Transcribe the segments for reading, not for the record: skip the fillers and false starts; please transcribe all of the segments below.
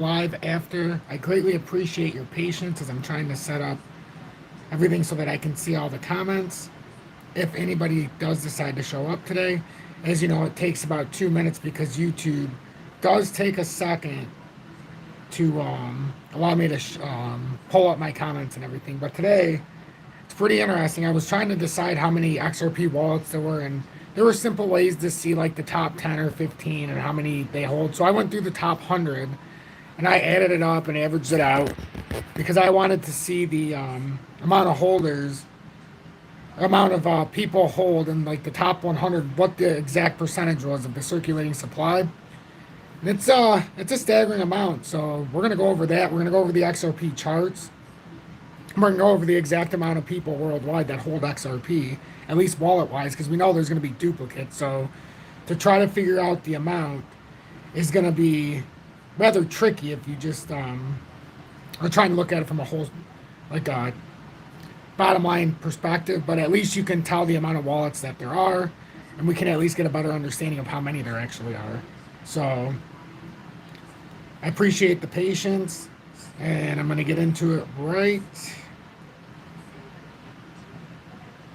live after. I greatly appreciate your patience as I'm trying to set up everything so that I can see all the comments. If anybody does decide to show up today, as you know, it takes about 2 minutes because YouTube does take a second to allow me to pull up my comments and everything. But today, it's pretty interesting. I was trying to decide how many XRP wallets there were, and there were simple ways to see like the top 10 or 15 and how many they hold. So I went through the top 100 and I added it up and averaged it out because I wanted to see the amount of holders, amount of people hold in like the top 100, what the exact percentage was of the circulating supply. And it's a staggering amount. So we're gonna go over that. We're gonna go over the XRP charts. We're gonna go over the exact amount of people worldwide that hold XRP, at least wallet-wise, because we know there's gonna be duplicates. So to try to figure out the amount is gonna be rather tricky if you just are trying to look at it from a whole, like a bottom line perspective. But at least you can tell the amount of wallets that there are, and we can at least get a better understanding of how many there actually are. So I appreciate the patience, and I'm going to get into it right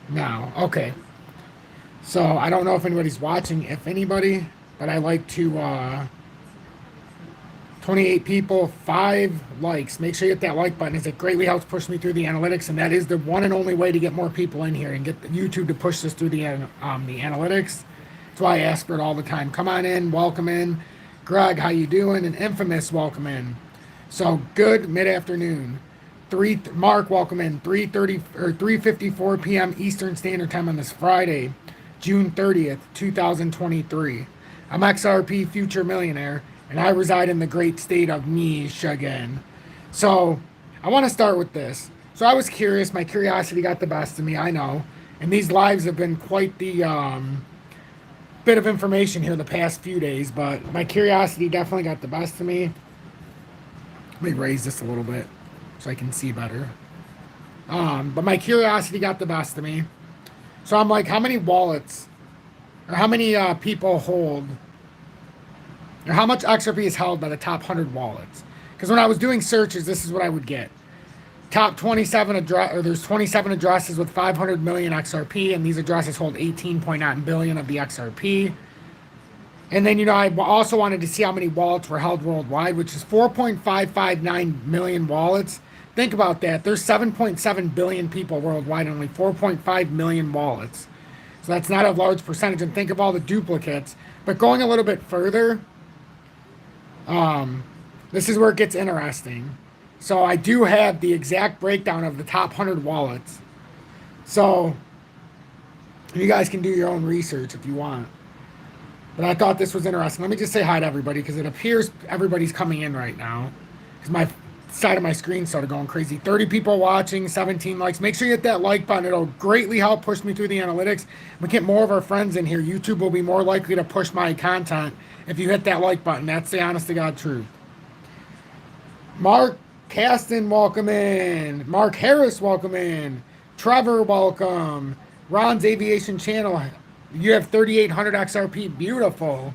now. Okay. So I don't know if anybody's watching, if anybody, but I like to 28 people, 5 likes. Make sure you hit that like button as it greatly helps push me through the analytics, and that is the one and only way to get more people in here and get YouTube to push this through the analytics. That's why I ask for it all the time. Come on in, welcome in. Greg, how you doing? And Infamous, welcome in. So good mid-afternoon. Mark, welcome in. 3:30 or 3:54 p.m. Eastern Standard Time on this Friday, June 30th, 2023. I'm XRP Future Millionaire, and I reside in the great state of Michigan. So I want to start with this. So I was curious. My curiosity got the best of me, I know. And these lives have been quite the bit of information here the past few days, but my curiosity definitely got the best of me. Let me raise this a little bit so I can see better. But my curiosity got the best of me. So I'm like, how many wallets or how many people hold, or how much XRP is held by the top 100 wallets? Because when I was doing searches, this is what I would get. Top 27 there's 27 addresses with 500 million XRP, and these addresses hold 18.9 billion of the XRP. And then, I also wanted to see how many wallets were held worldwide, which is 4.559 million wallets. Think about that. There's 7.7 billion people worldwide and only 4.5 million wallets. So that's not a large percentage. And think of all the duplicates. But going a little bit further, this is where it gets interesting. So I do have the exact breakdown of the top 100 wallets. So you guys can do your own research if you want. But I thought this was interesting. Let me just say hi to everybody because it appears everybody's coming in right now. Because my side of my screen started going crazy. 30 people watching, 17 likes. Make sure you hit that like button. It'll greatly help push me through the analytics. We get more of our friends in here. YouTube will be more likely to push my content if you hit that like button. That's the honest to God truth. Mark Caston, welcome in. Mark Harris, welcome in. Trevor, welcome. Ron's Aviation Channel, you have 3,800 XRP. Beautiful.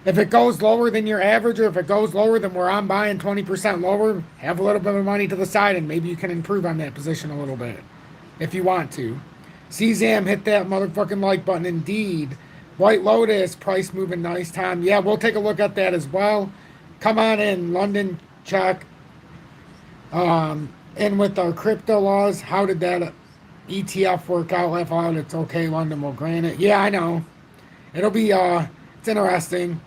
If it goes lower than your average, or if it goes lower than where I'm buying 20% lower, have a little bit of money to the side, and maybe you can improve on that position a little bit if you want to. CZAM, hit that motherfucking like button. Indeed. White Lotus, price moving nice time. Yeah, we'll take a look at that as well. Come on in. London, check. And with our crypto laws, how did that ETF work out? Laugh out. It's okay. London will grant it. Yeah, I know. It'll be, it's interesting.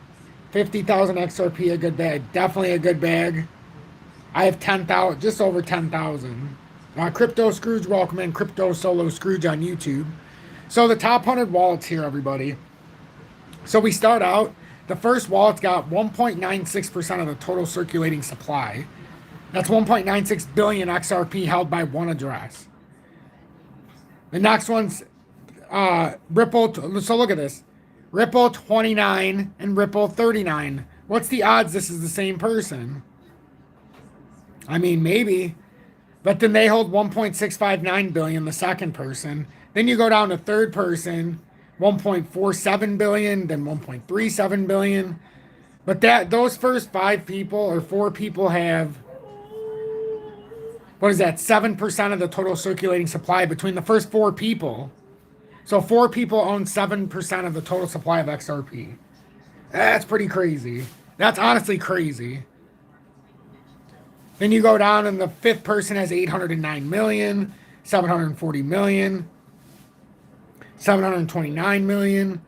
50,000 XRP, a good bag. Definitely a good bag. I have 10,000, just over 10,000. Crypto Scrooge, welcome in. Crypto Solo Scrooge on YouTube. So the top 100 wallets here, everybody. So we start out, the first wallet's got 1.96% of the total circulating supply. That's 1.96 billion XRP held by one address. The next one's Ripple. So look at this. Ripple 29 and Ripple 39. What's the odds this is the same person? I mean, maybe. But then they hold 1.659 billion, the second person. Then you go down to third person, 1.47 billion, then 1.37 billion. But those first 5 people or 4 people have, what is that, 7% of the total circulating supply between the first 4 people. So 4 people own 7% of the total supply of XRP. That's pretty crazy. That's honestly crazy. Then you go down and the 5th person has 809 million, 740 million, 729 million.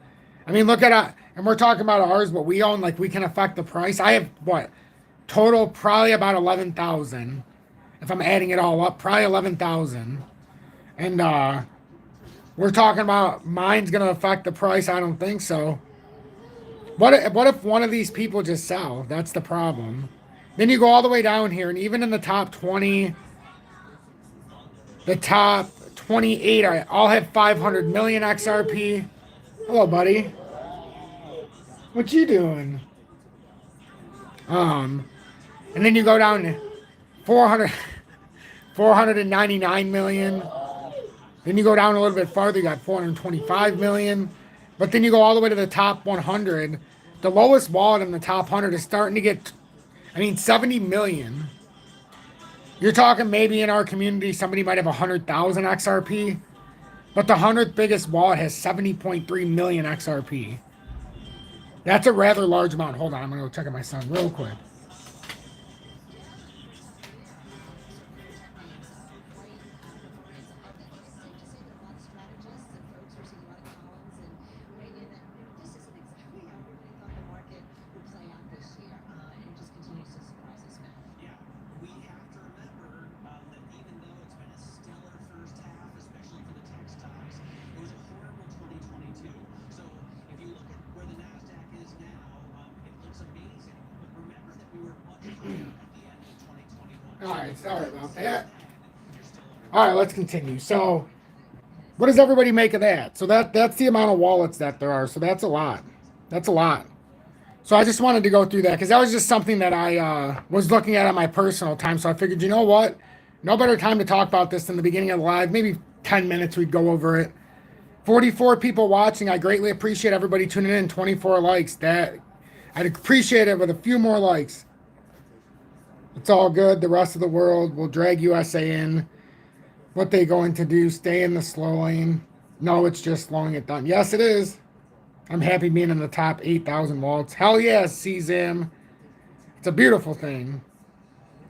I mean, look at and we're talking about ours, what we own, like we can affect the price. I have what? Total probably about 11,000. If I'm adding it all up, probably 11,000. And we're talking about mine's going to affect the price. I don't think so. What if one of these people just sell? That's the problem. Then you go all the way down here, and even in the top 20, the top 28, I all have 500 million XRP. Hello, buddy. What you doing? And then you go down to 499 million. Then you go down a little bit farther, you got 425 million. But then you go all the way to the top 100. The lowest wallet in the top 100 is starting to get, 70 million. You're talking maybe in our community, somebody might have 100,000 XRP. But the 100th biggest wallet has 70.3 million XRP. That's a rather large amount. Hold on, I'm going to go check on my son real quick. Alright, sorry about that. Alright, let's continue. So, what does everybody make of that? So that's the amount of wallets that there are. So that's a lot. That's a lot. So I just wanted to go through that because that was just something that I was looking at on my personal time. So I figured, you know what? No better time to talk about this than the beginning of the live. Maybe 10 minutes we'd go over it. 44 people watching. I greatly appreciate everybody tuning in. 24 likes. I'd appreciate it with a few more likes. It's all good. The rest of the world will drag USA in. What they going to do? Stay in the slow lane? No, it's just slowing it down. Yes, it is. I'm happy being in the top 8,000 wallets. Hell yes, CZIM. It's a beautiful thing.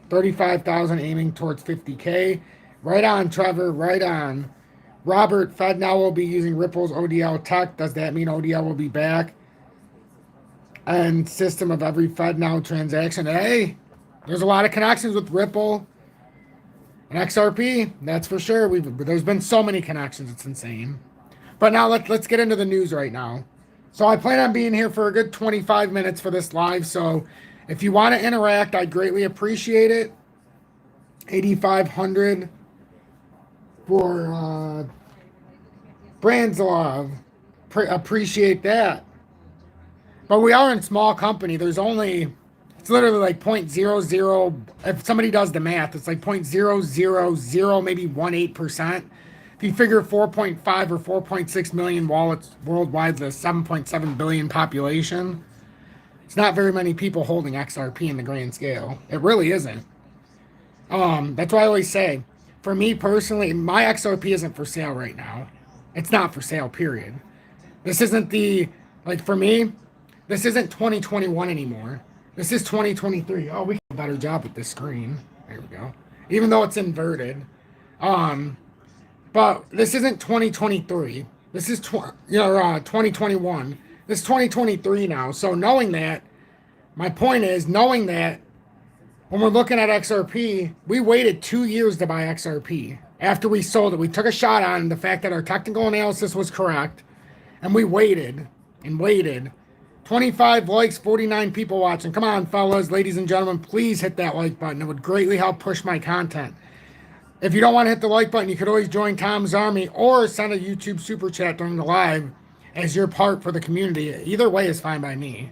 35,000 aiming towards 50K. Right on, Trevor. Right on. Robert, Fed now will be using Ripple's ODL tech. Does that mean ODL will be back? And system of every Fed now transaction. Hey, there's a lot of connections with Ripple and XRP. That's for sure. There's been so many connections. It's insane. But now let's get into the news right now. So I plan on being here for a good 25 minutes for this live. So if you want to interact, I'd greatly appreciate it. 8,500 for Brandzlov. Appreciate that. But we are in small company. It's literally like 0.00. If somebody does the math, it's like 0.000, maybe 18%. If you figure 4.5 or 4.6 million wallets worldwide, the 7.7 billion population, it's not very many people holding XRP in the grand scale. It really isn't. That's why I always say, for me personally, my XRP isn't for sale right now. It's not for sale, period. This isn't for me, this isn't 2021 anymore. This is 2023. Oh, we can do a better job with this screen. There we go. Even though it's inverted. But this isn't 2023. This is 2021. This is 2023 now. So knowing that, my point is knowing that when we're looking at XRP, we waited 2 years to buy XRP. After we sold it, we took a shot on the fact that our technical analysis was correct. And we waited and waited. 25 likes, 49 people watching. Come on, fellas, ladies and gentlemen, please hit that like button. It would greatly help push my content. If you don't want to hit the like button, you could always join Tom's Army or send a YouTube super chat during the live as your part for the community. Either way is fine by me.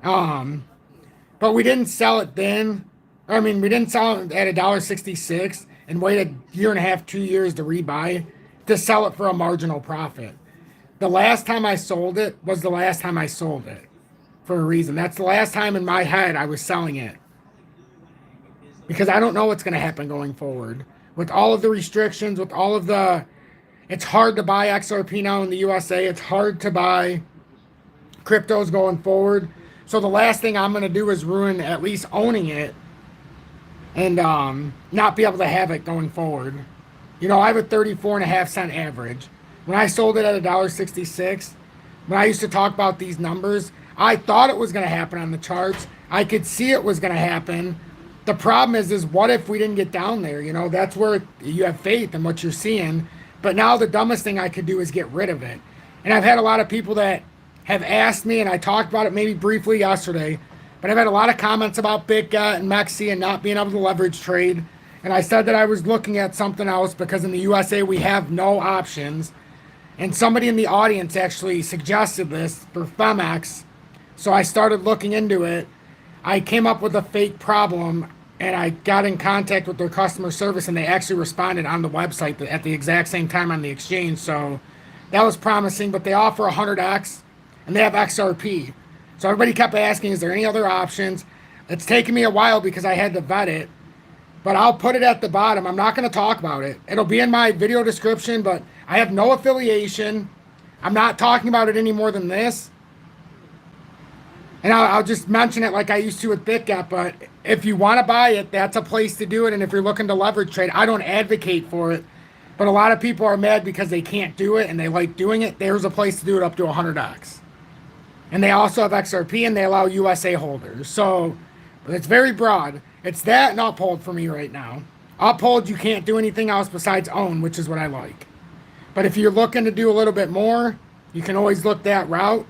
But we didn't sell it then. We didn't sell it at $1.66 and wait a year and a half, 2 years to rebuy to sell it for a marginal profit. The last time I sold it was the last time I sold it. for a reason. That's the last time in my head I was selling it. Because I don't know what's going to happen going forward. With all of the restrictions, with all of the... It's hard to buy XRP now in the USA. It's hard to buy cryptos going forward. So the last thing I'm going to do is ruin at least owning it and not be able to have it going forward. You know, I have a 34.5 cent average. When I sold it at $1.66, when I used to talk about these numbers, I thought it was going to happen on the charts. I could see it was going to happen. The problem is what if we didn't get down there? You know, that's where you have faith in what you're seeing. But now the dumbest thing I could do is get rid of it. And I've had a lot of people that have asked me, and I talked about it maybe briefly yesterday, but I've had a lot of comments about BitGet and MEXC and not being able to leverage trade. And I said that I was looking at something else because in the USA we have no options. And somebody in the audience actually suggested this for FEMX. So I started looking into it. I came up with a fake problem, and I got in contact with their customer service, and they actually responded on the website at the exact same time on the exchange. So that was promising, but they offer 100x, and they have XRP. So everybody kept asking, is there any other options? It's taken me a while because I had to vet it, but I'll put it at the bottom. I'm not going to talk about it. It'll be in my video description, but I have no affiliation. I'm not talking about it any more than this. And I'll just mention it like I used to with BitGet, but if you want to buy it, that's a place to do it. And if you're looking to leverage trade, I don't advocate for it, but a lot of people are mad because they can't do it and they like doing it. There's a place to do it up to 100x. And they also have XRP, and they allow USA holders. So it's very broad. It's that and Uphold for me right now. Uphold, you can't do anything else besides own, which is what I like. But if you're looking to do a little bit more, you can always look that route.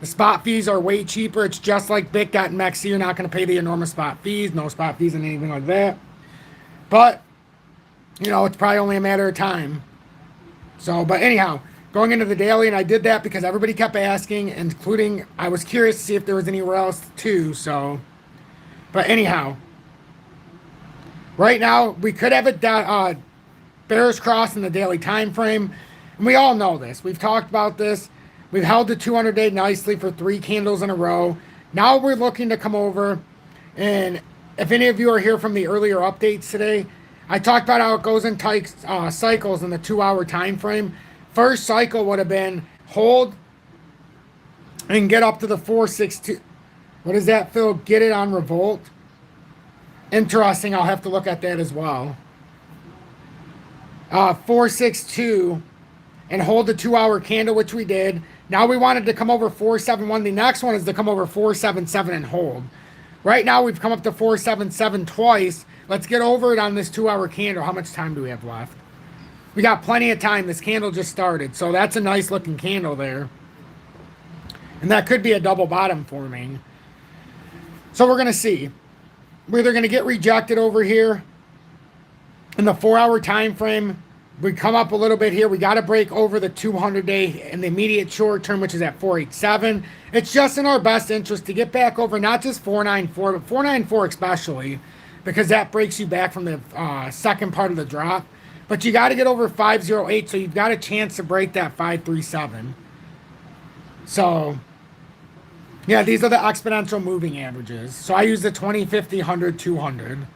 The spot fees are way cheaper. It's just like BitGet and MEXC. You're not going to pay the enormous spot fees. No spot fees and anything like that. But, you know, it's probably only a matter of time. So, but anyhow, going into the daily, and I did that because everybody kept asking, including, I was curious to see if there was anywhere else too. So, but anyhow, right now, we could have a bearish cross in the daily time frame. And we all know this. We've talked about this. We've held the 200-day nicely for 3 candles in a row. Now we're looking to come over. And if any of you are here from the earlier updates today, I talked about how it goes in cycles in the 2-hour time frame. First cycle would have been hold and get up to the 462. What does that feel? Get it on revolt. Interesting. I'll have to look at that as well. 462 and hold the 2-hour candle, which we did. Now we wanted to come over 471. The next one is to come over 477 and hold. Right now we've come up to 477 twice. Let's get over it on this 2-hour candle. How much time do we have left? We got plenty of time. This candle just started. So that's a nice looking candle there. And that could be a double bottom forming. So we're going to see. We're either going to get rejected over here in the 4-hour time frame. We come up a little bit here. We got to break over the 200-day in the immediate short term, which is at 487. It's just in our best interest to get back over not just 494, but 494 especially, because that breaks you back from the second part of the drop. But you got to get over 508, so you've got a chance to break that 537. So, yeah, these are the exponential moving averages. So I use the 20, 50, 100, 200.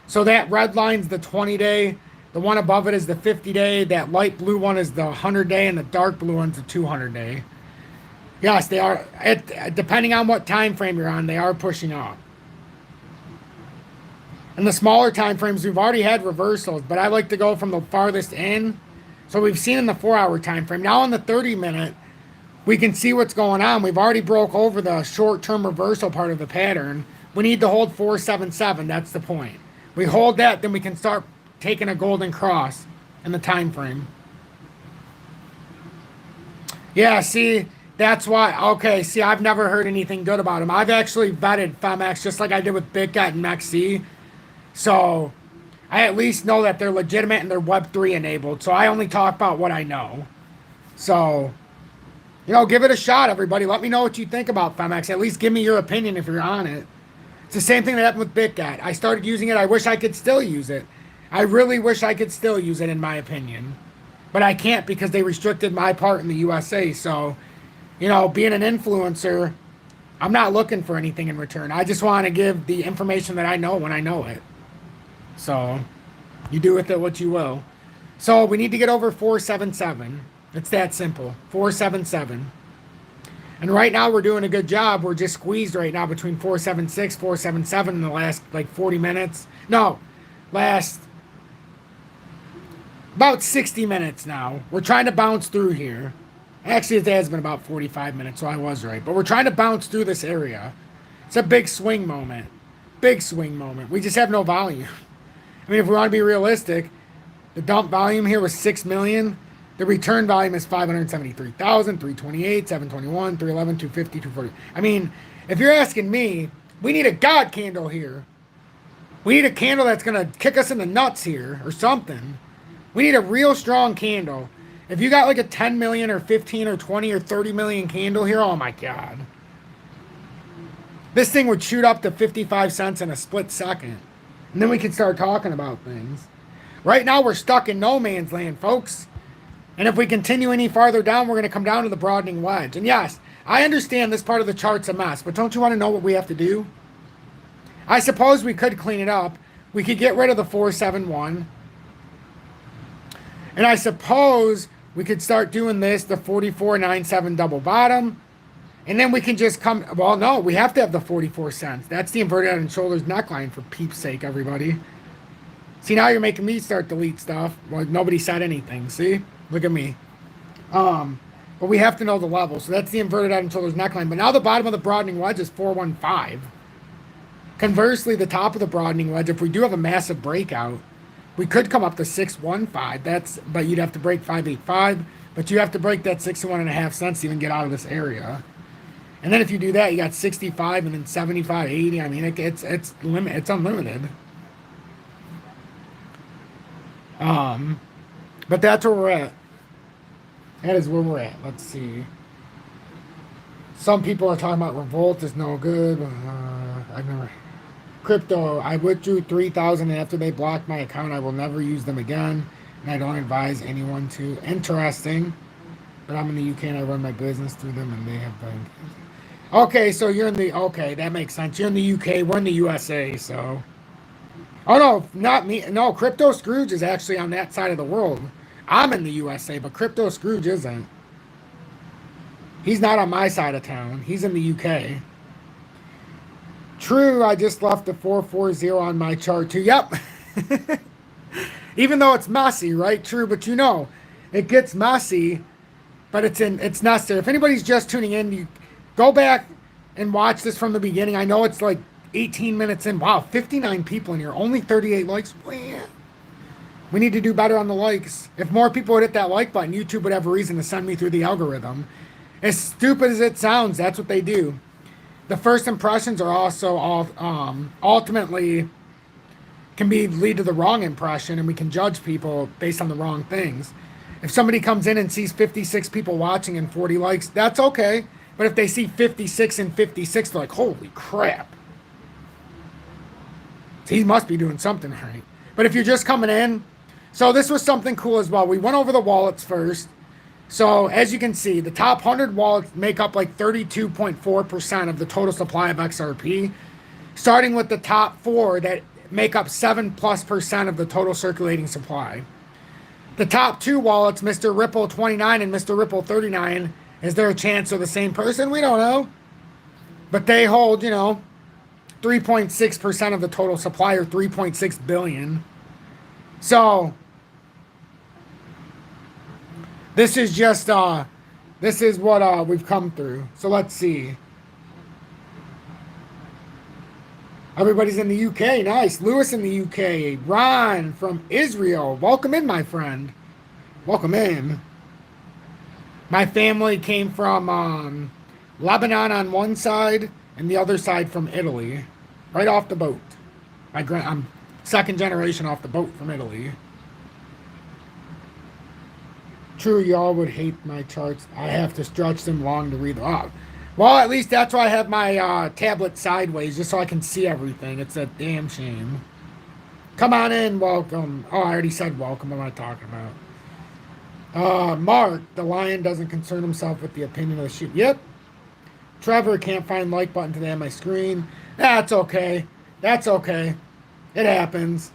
So that red line's the 20-day. The one above it is the 50-day. That light blue one is the 100-day, and the dark blue one's the 200-day. Yes, they are. Depending on what time frame you're on, they are pushing up. In the smaller time frames, we've already had reversals, but I like to go from the farthest in. So we've seen in the 4-hour time frame. Now in the 30-minute, we can see what's going on. We've already broke over the short-term reversal part of the pattern. We need to hold 477. That's the point. We hold that, then we can start taking a golden cross in the time frame. Yeah, see, that's why. Okay, see, I've never heard anything good about them. I've actually vetted FEMX just like I did with BitGet and MEXC. So I at least know that they're legitimate and they're Web3 enabled. So I only talk about what I know. So, you know, give it a shot, everybody. Let me know what you think about FEMX. At least give me your opinion if you're on it. It's the same thing that happened with BitGet. I started using it. I wish I could still use it. I really wish I could still use it, in my opinion. But I can't because they restricted my part in the USA. So, you know, being an influencer, I'm not looking for anything in return. I just want to give the information that I know when I know it. So you do with it what you will. So we need to get over 477. It's that simple. 477. And right now we're doing a good job. We're just squeezed right now between 476, 477 in the last like 40 minutes. No, last about 60 minutes now. We're trying to bounce through here. Actually, it has been about 45 minutes, so I was right. But we're trying to bounce through this area. It's a big swing moment. Big swing moment. We just have no volume. I mean, if we want to be realistic, the dump volume here was 6 million. The return volume is 573,000, 328, 721, 311, 250, 240. I mean, if you're asking me, we need a God candle here. We need a candle that's going to kick us in the nuts here or something. We need a real strong candle. If you got like a 10 million or 15 or 20 or 30 million candle here, oh my God. This thing would shoot up to 55 cents in a split second. And then we can start talking about things. Right now, we're stuck in no man's land, folks. And if we continue any farther down, we're going to come down to the broadening wedge. And yes, I understand this part of the chart's a mess, but don't you want to know what we have to do? I suppose we could clean it up. We could get rid of the 471. And I suppose we could start doing this, the 44.97 double bottom. And then we can just come, well, no, we have to have the 44 cents. That's the inverted head and shoulders neckline, for peep's sake, everybody. See, now you're making me start delete stuff. Well, nobody said anything, see? Look at me. But we have to know the level. So that's the inverted head and shoulders neckline. But now the bottom of the broadening wedge is 415. Conversely, the top of the broadening wedge, if we do have a massive breakout, we could come up to 615. But you'd have to break 585. But you have to break that 61.5 cents to even get out of this area. And then if you do that, you got 65 and then 75, 80. I mean, it's unlimited. But that's where we're at. That is where we're at. Let's see. Some people are talking about revolt is no good. I've never. Crypto, I withdrew 3,000 and after they blocked my account, I will never use them again. And I don't advise anyone to. Interesting. But I'm in the UK and I run my business through them and they have been. Okay, so you're in the. Okay, that makes sense. You're in the UK. We're in the USA, so. Oh, no, not me. No, Crypto Scrooge is actually on that side of the world. I'm in the USA, but Crypto Scrooge isn't. He's not on my side of town. He's in the UK. True, I just left the 440 on my chart too. Yep. Even though it's messy, right? True, but you know, it gets messy, but it's necessary. If anybody's just tuning in, you go back and watch this from the beginning. I know it's like 18 minutes in. Wow, 59 people in here. Only 38 likes. Man. We need to do better on the likes. If more people would hit that like button, YouTube would have a reason to send me through the algorithm. As stupid as it sounds, that's what they do. The first impressions are also ultimately can lead to the wrong impression, and we can judge people based on the wrong things. If somebody comes in and sees 56 people watching and 40 likes, that's okay. But if they see 56 and 56, they're like, holy crap. He must be doing something right. But if you're just coming in, so this was something cool as well. We went over the wallets first. So as you can see, the top 100 wallets make up like 32.4% of the total supply of XRP, starting with the top 4 that make up 7+% of the total circulating supply. The top 2 wallets, Mr. Ripple 29 and Mr. Ripple 39, is there a chance they're the same person? We don't know. But they hold, 3.6% of the total supply, or 3.6 billion. So this is just this is what we've come through. So let's see. Everybody's in the UK. Nice. Lewis in the UK. Ron from Israel. Welcome in, my friend. Welcome in. My family came from Lebanon on one side and the other side from Italy. Right off the boat. I'm second generation off the boat from Italy. True, y'all would hate my charts. I have to stretch them long to read them out. Well, at least that's why I have my tablet sideways, just so I can see everything. It's a damn shame. Come on in, welcome. Oh, I already said welcome. What am I talking about? Mark, the lion doesn't concern himself with the opinion of the sheep. Yep. Trevor can't find like button today on my screen. That's okay. That's okay. It happens.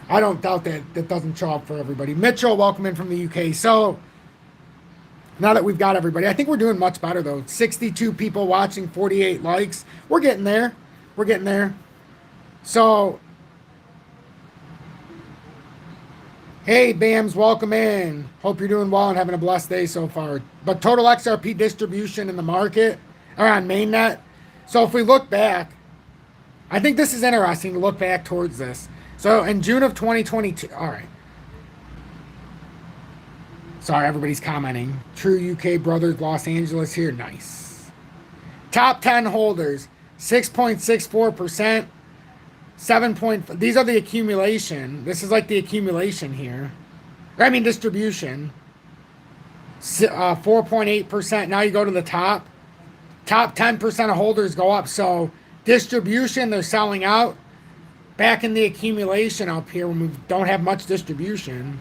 I don't doubt that doesn't show up for everybody. Mitchell, welcome in from the UK. So now that we've got everybody, I think we're doing much better though. 62 people watching, 48 likes. We're getting there. We're getting there. So, hey, Bams, welcome in. Hope you're doing well and having a blessed day so far. But total XRP distribution in the market or on mainnet. So if we look back, I think this is interesting to look back towards this. So in June of 2022, all right. Sorry, everybody's commenting. True UK Brothers, Los Angeles here. Nice. Top 10 holders, 6.64%. 7. These are the accumulation. This is like the accumulation here. I mean distribution. 4.8%. Now you go to the top. Top 10% of holders go up. So distribution, they're selling out. Back in the accumulation up here when we don't have much distribution.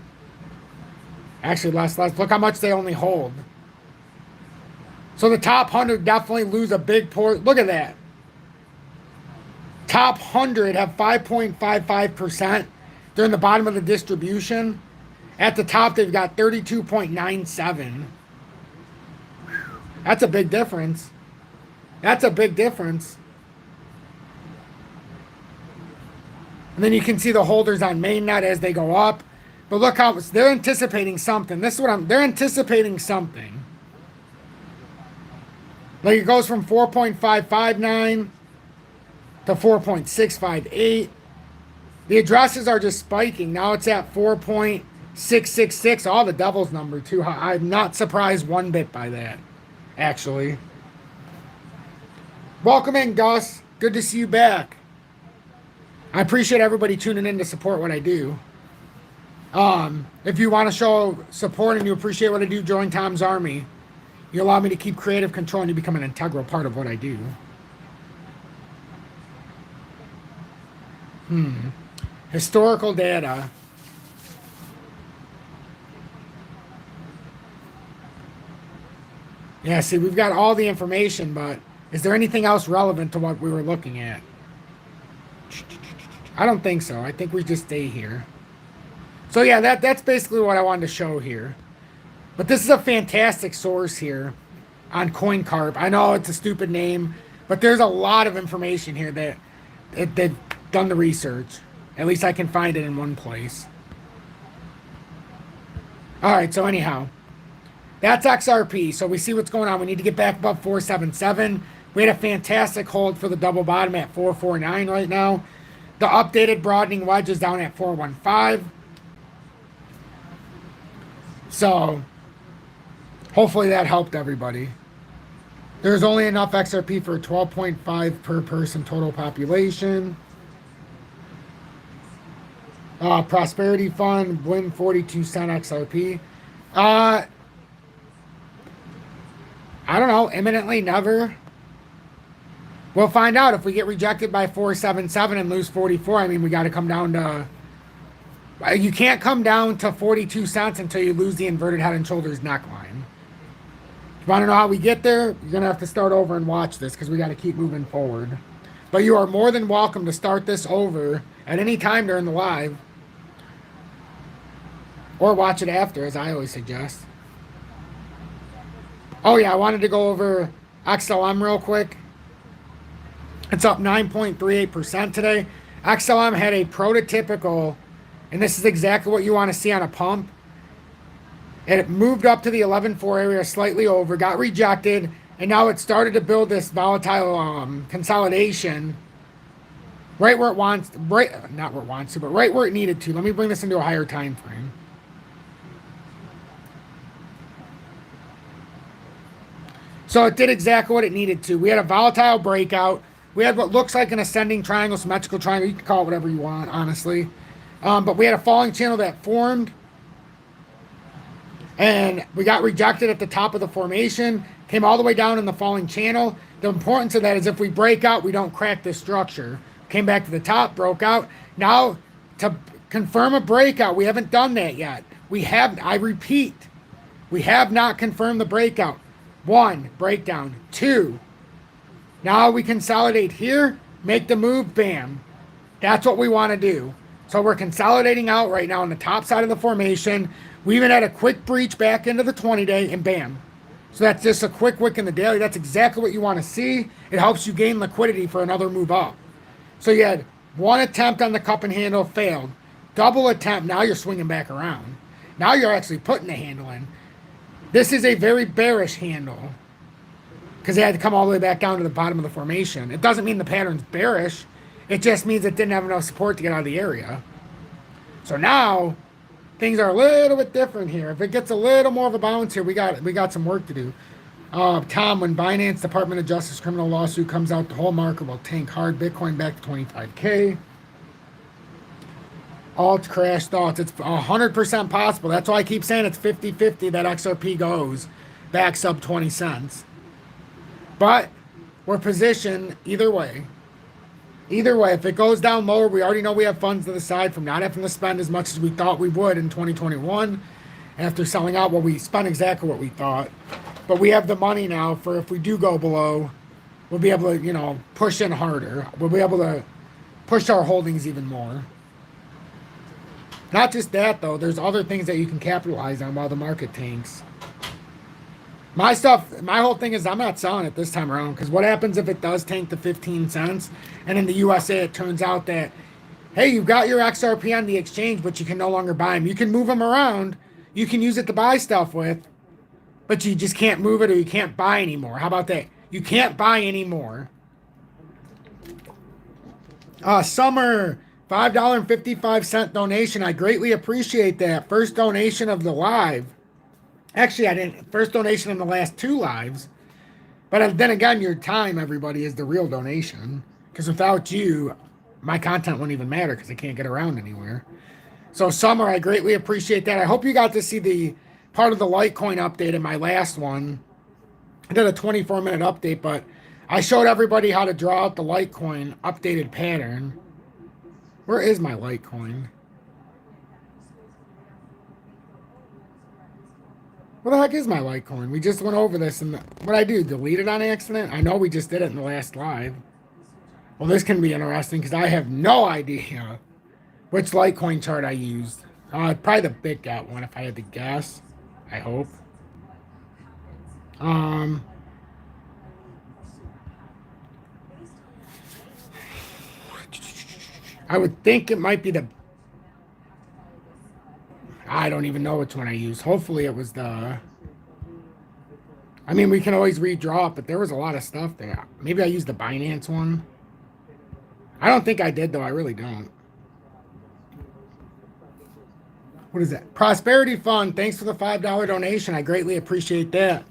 Actually, less. Look how much they only hold. So the top 100 definitely lose a big portion. Look at that. Top 100 have 5.55%. They're in the bottom of the distribution. At the top, they've got 32.97. That's a big difference. That's a big difference. And then you can see the holders on mainnet as they go up. But look how they're anticipating something. This is what they're anticipating something. Like it goes from 4.559 to 4.658. The addresses are just spiking. Now it's at 4.666. Oh, the devil's number too high. I'm not surprised one bit by that, actually. Welcome in, Gus. Good to see you back. I appreciate everybody tuning in to support what I do. If you want to show support and you appreciate what I do, join Tom's Army. You allow me to keep creative control and you become an integral part of what I do. Historical data. Yeah, see, we've got all the information, but is there anything else relevant to what we were looking at? I don't think so. I think we just stay here. So yeah, that's basically what I wanted to show here. But this is a fantastic source here on CoinCarp. I know it's a stupid name, but there's a lot of information here that they've done the research. At least I can find it in one place. All right, so anyhow, that's XRP. So we see what's going on. We need to get back above 477. We had a fantastic hold for the double bottom at 449 right now. The updated broadening wedge is down at 415. So hopefully that helped everybody. There's only enough XRP for 12.5 per person total population. Prosperity Fund, win 42 cent XRP. I don't know, imminently never. We'll find out if we get rejected by 477 and lose 44. I mean, we got to come down to... You can't come down to 42 cents until you lose the inverted head and shoulders neckline. If you want to know how we get there, you're going to have to start over and watch this because we got to keep moving forward. But you are more than welcome to start this over at any time during the live. Or watch it after, as I always suggest. Oh yeah, I wanted to go over XLM real quick. It's up 9.38% today. XLM had a prototypical, and this is exactly what you want to see on a pump. And it moved up to the 11.4 area, slightly over, got rejected, and now it started to build this volatile consolidation right where it wants, not where it wants to, but right where it needed to. Let me bring this into a higher time frame. So it did exactly what it needed to. We had a volatile breakout. We had what looks like an ascending triangle, symmetrical triangle. You can call it whatever you want, honestly. But we had a falling channel that formed. And we got rejected at the top of the formation. Came all the way down in the falling channel. The importance of that is if we break out, we don't crack this structure. Came back to the top, broke out. Now, to confirm a breakout, we haven't done that yet. I repeat, we have not confirmed the breakout. One, breakdown. Two, now we consolidate here, make the move, bam. That's what we want to do. So we're consolidating out right now on the top side of the formation. We even had a quick breach back into the 20-day, and bam. So that's just a quick wick in the daily. That's exactly what you want to see. It helps you gain liquidity for another move up. So you had one attempt on the cup and handle, failed. Double attempt, now you're swinging back around. Now you're actually putting the handle in. This is a very bearish handle because they had to come all the way back down to the bottom of the formation. It doesn't mean the pattern's bearish. It just means it didn't have enough support to get out of the area. So now things are a little bit different here. If it gets a little more of a bounce here, we got some work to do. Tom, when Binance Department of Justice criminal lawsuit comes out, the whole market will tank hard. Bitcoin back to 25K. Alt crash thoughts. It's 100% possible. That's why I keep saying it's 50-50 that XRP goes back sub 20 cents. But we're positioned either way. Either way, if it goes down lower, we already know we have funds to the side from not having to spend as much as we thought we would in 2021 after selling out. Well, we spent exactly what we thought. But we have the money now for if we do go below, we'll be able to, push in harder. We'll be able to push our holdings even more. Not just that, though. There's other things that you can capitalize on while the market tanks. My whole thing is I'm not selling it this time around because what happens if it does tank to 15 cents and in the USA it turns out that, hey, you've got your XRP on the exchange, but you can no longer buy them. You can move them around. You can use it to buy stuff with, but you just can't move it or you can't buy anymore. How about that? You can't buy anymore. Summer, $5.55 donation. I greatly appreciate that. First donation of the live. Actually, I didn't. First donation in the last two lives. But then again, your time, everybody, is the real donation. Because without you, my content wouldn't even matter because I can't get around anywhere. So, Summer, I greatly appreciate that. I hope you got to see the part of the Litecoin update in my last one. I did a 24-minute update, but I showed everybody how to draw out the Litecoin updated pattern. Where is my Litecoin? Where the heck is my Litecoin? We just went over this, and what I do, delete it on accident? I know we just did it in the last live. Well, this can be interesting because I have no idea which Litecoin chart I used. Probably the Big Gat one if I had to guess. I hope. I would think it might be the... I don't even know which one I used. Hopefully it was the... I mean, we can always redraw it, but there was a lot of stuff there. Maybe I used the Binance one. I don't think I did, though. I really don't. What is that? Prosperity Fund. Thanks for the $5 donation. I greatly appreciate that.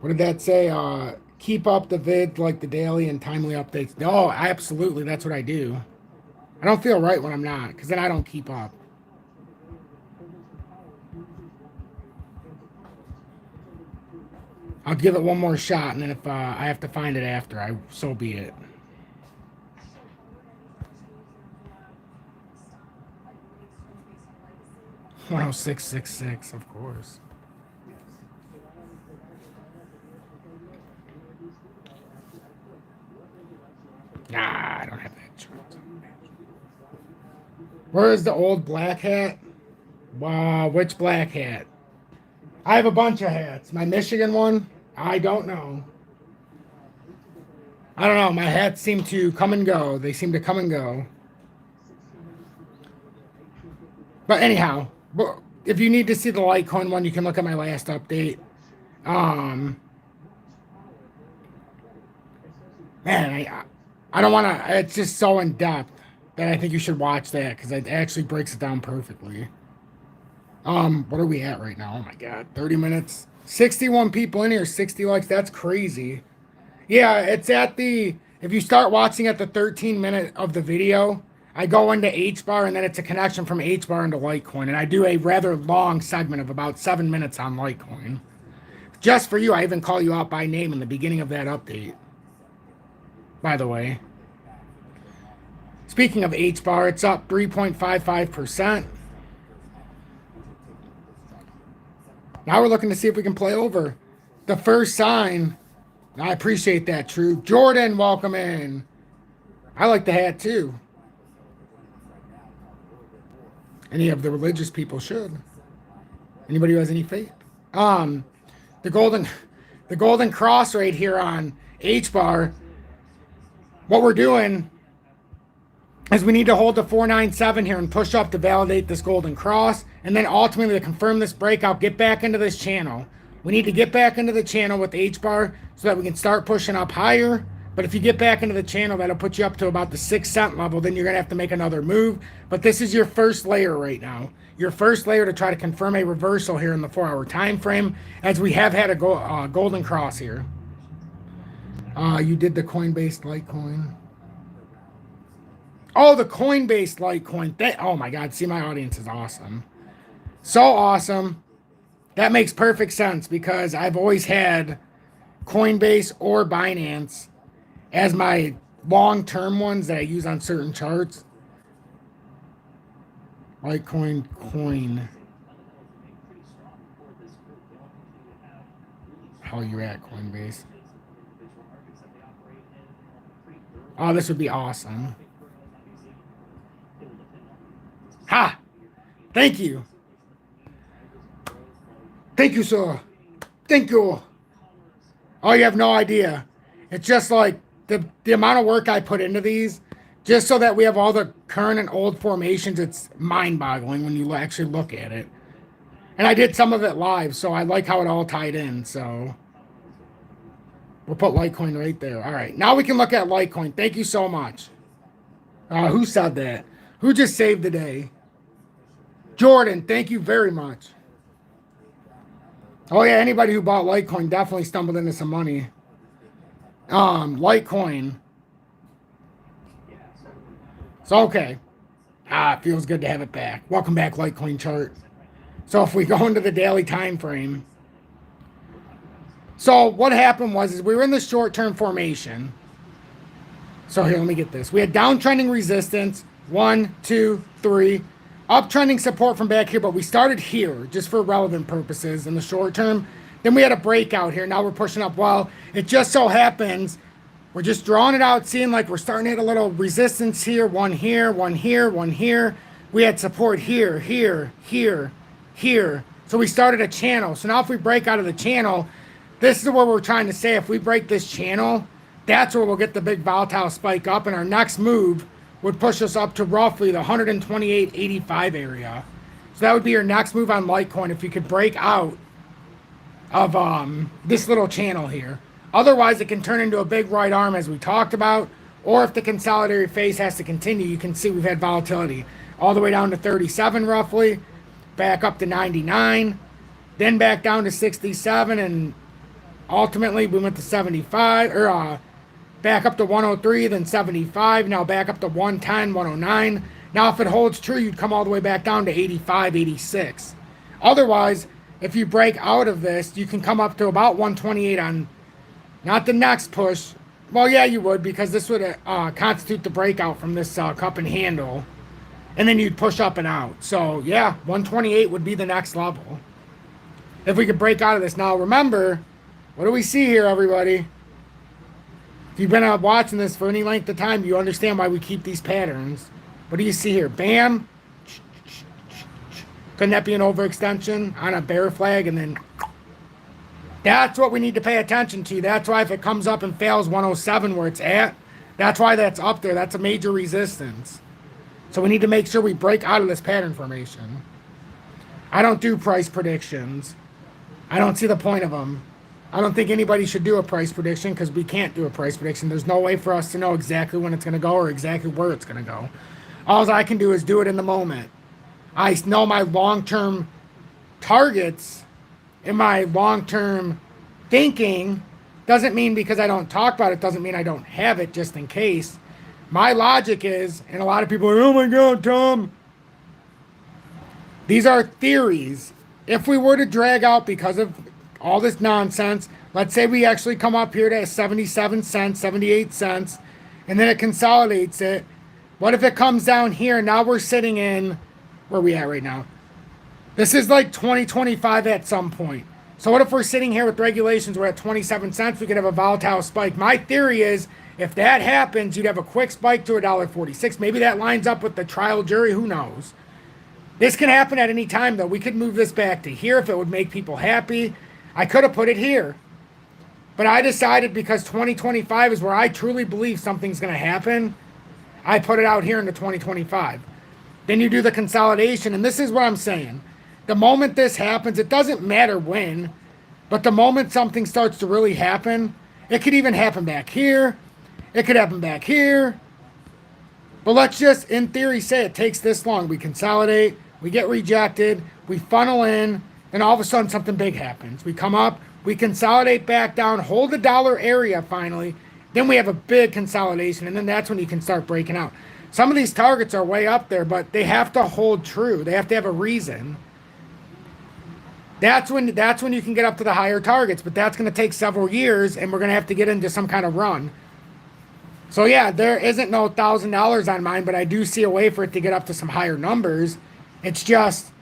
What did that say? Keep up the vids like the daily and timely updates. Oh, absolutely. That's what I do. I don't feel right when I'm not, because then I don't keep up. I'll give it one more shot, and then if I have to find it after, so be it. $106.66, of course. Nah, I don't have that chart. Where is the old black hat? Wow, which black hat? I have a bunch of hats. My Michigan one? I don't know. I don't know. My hats seem to come and go. They seem to come and go. But anyhow, if you need to see the Litecoin one, you can look at my last update. Man, I don't want to... It's just so in-depth that I think you should watch that because it actually breaks it down perfectly. What are we at right now? Oh my God, 30 minutes. 61 people in here, 60 likes. That's crazy. Yeah, it's at the... If you start watching at the 13-minute of the video, I go into HBAR, and then it's a connection from HBAR into Litecoin, and I do a rather long segment of about 7 minutes on Litecoin. Just for you, I even call you out by name in the beginning of that update. By the way. Speaking of HBAR, it's up 3.55%. Now we're looking to see if we can play over. The first sign. I appreciate that, True. Jordan, welcome in. I like the hat too. Any of the religious people should. Anybody who has any faith. The golden cross right here on HBAR. What we're doing is we need to hold the 497 here and push up to validate this golden cross, and then ultimately to confirm this breakout, get back into this channel. We need to get back into the channel with HBAR so that we can start pushing up higher. But if you get back into the channel, that'll put you up to about the 6 cent level. Then you're going to have to make another move. But this is your first layer right now. Your first layer to try to confirm a reversal here in the 4-hour time frame, as we have had a golden cross here. You did the Coinbase Litecoin. Oh, the Coinbase Litecoin. Oh my God. See, my audience is awesome. So awesome. That makes perfect sense because I've always had Coinbase or Binance as my long-term ones that I use on certain charts. Litecoin, coin. How are you at, Coinbase? Oh, this would be awesome. Ha! Thank you. Thank you, sir. Thank you. Oh, you have no idea. It's just like the amount of work I put into these, just so that we have all the current and old formations. It's mind-boggling when you actually look at it. And I did some of it live, so I like how it all tied in. So we'll put Litecoin right there. All right, now we can look at Litecoin. Thank you so much. Who said that? Who just saved the day? Jordan, thank you very much. Oh yeah, anybody who bought Litecoin definitely stumbled into some money. Litecoin. So okay. It feels good to have it back. Welcome back, Litecoin chart. So if we go into the daily time frame. So what happened was we were in the short-term formation. So here, let me get this. We had downtrending resistance. 1, 2, 3. Uptrending support from back here, but we started here just for relevant purposes in the short term. Then we had a breakout here. Now we're pushing up. Well, it just so happens we're just drawing it out, seeing like we're starting to hit a little resistance here. One here, one here, one here. We had support here, here, here, here. So we started a channel. So now if we break out of the channel, this is what we're trying to say. If we break this channel, that's where we'll get the big volatile spike up, and our next move would push us up to roughly the 128.85 area. So that would be your next move on Litecoin if you could break out of this little channel here. Otherwise, it can turn into a big right arm as we talked about, or if the consolidatory phase has to continue, you can see we've had volatility all the way down to 37 roughly, back up to 99, then back down to 67, and ultimately we went to 75, or back up to 103, then 75, now back up to 110, 109. Now, if it holds true, you'd come all the way back down to 85, 86. Otherwise, if you break out of this, you can come up to about 128 on, not the next push. Well, yeah, you would, because this would constitute the breakout from this cup and handle. And then you'd push up and out. So, yeah, 128 would be the next level. If we could break out of this. Now, remember, what do we see here, everybody? If you've been watching this for any length of time, you understand why we keep these patterns. What do you see here? Bam. Couldn't that be an overextension on a bear flag? And then that's what we need to pay attention to. That's why if it comes up and fails 107 where it's at, that's why that's up there. That's a major resistance. So we need to make sure we break out of this pattern formation. I don't do price predictions. I don't see the point of them. I don't think anybody should do a price prediction because we can't do a price prediction. There's no way for us to know exactly when it's going to go or exactly where it's going to go. All I can do is do it in the moment. I know my long-term targets and my long-term thinking. Doesn't mean because I don't talk about it, doesn't mean I don't have it just in case. My logic is, and a lot of people are, oh my God, Tom. These are theories. If we were to drag out because of all this nonsense, let's say we actually come up here to 77 cents, 78 cents, and then it consolidates it. What if it comes down here? Now we're sitting in, where are we at right now? This is like 2025 at some point. So what if we're sitting here with regulations, we're at 27 cents, we could have a volatile spike. My theory is if that happens, you'd have a quick spike to $1.46. Maybe that lines up with the trial jury, who knows? This can happen at any time though. We could move this back to here if it would make people happy. I could have put it here. But I decided because 2025 is where I truly believe something's going to happen, I put it out here into 2025. Then you do the consolidation, and this is what I'm saying. The moment this happens, it doesn't matter when, but the moment something starts to really happen, it could even happen back here. It could happen back here. But let's just, in theory, say it takes this long. We consolidate, we get rejected, we funnel in, and all of a sudden something big happens. We come up, we consolidate back down, hold the dollar area finally, then we have a big consolidation, and then that's when you can start breaking out. Some of these targets are way up there, but they have to hold true. They have to have a reason. That's when you can get up to the higher targets, but that's going to take several years, and we're going to have to get into some kind of run. So yeah, there isn't no $1,000 on mine, but I do see a way for it to get up to some higher numbers. It's just,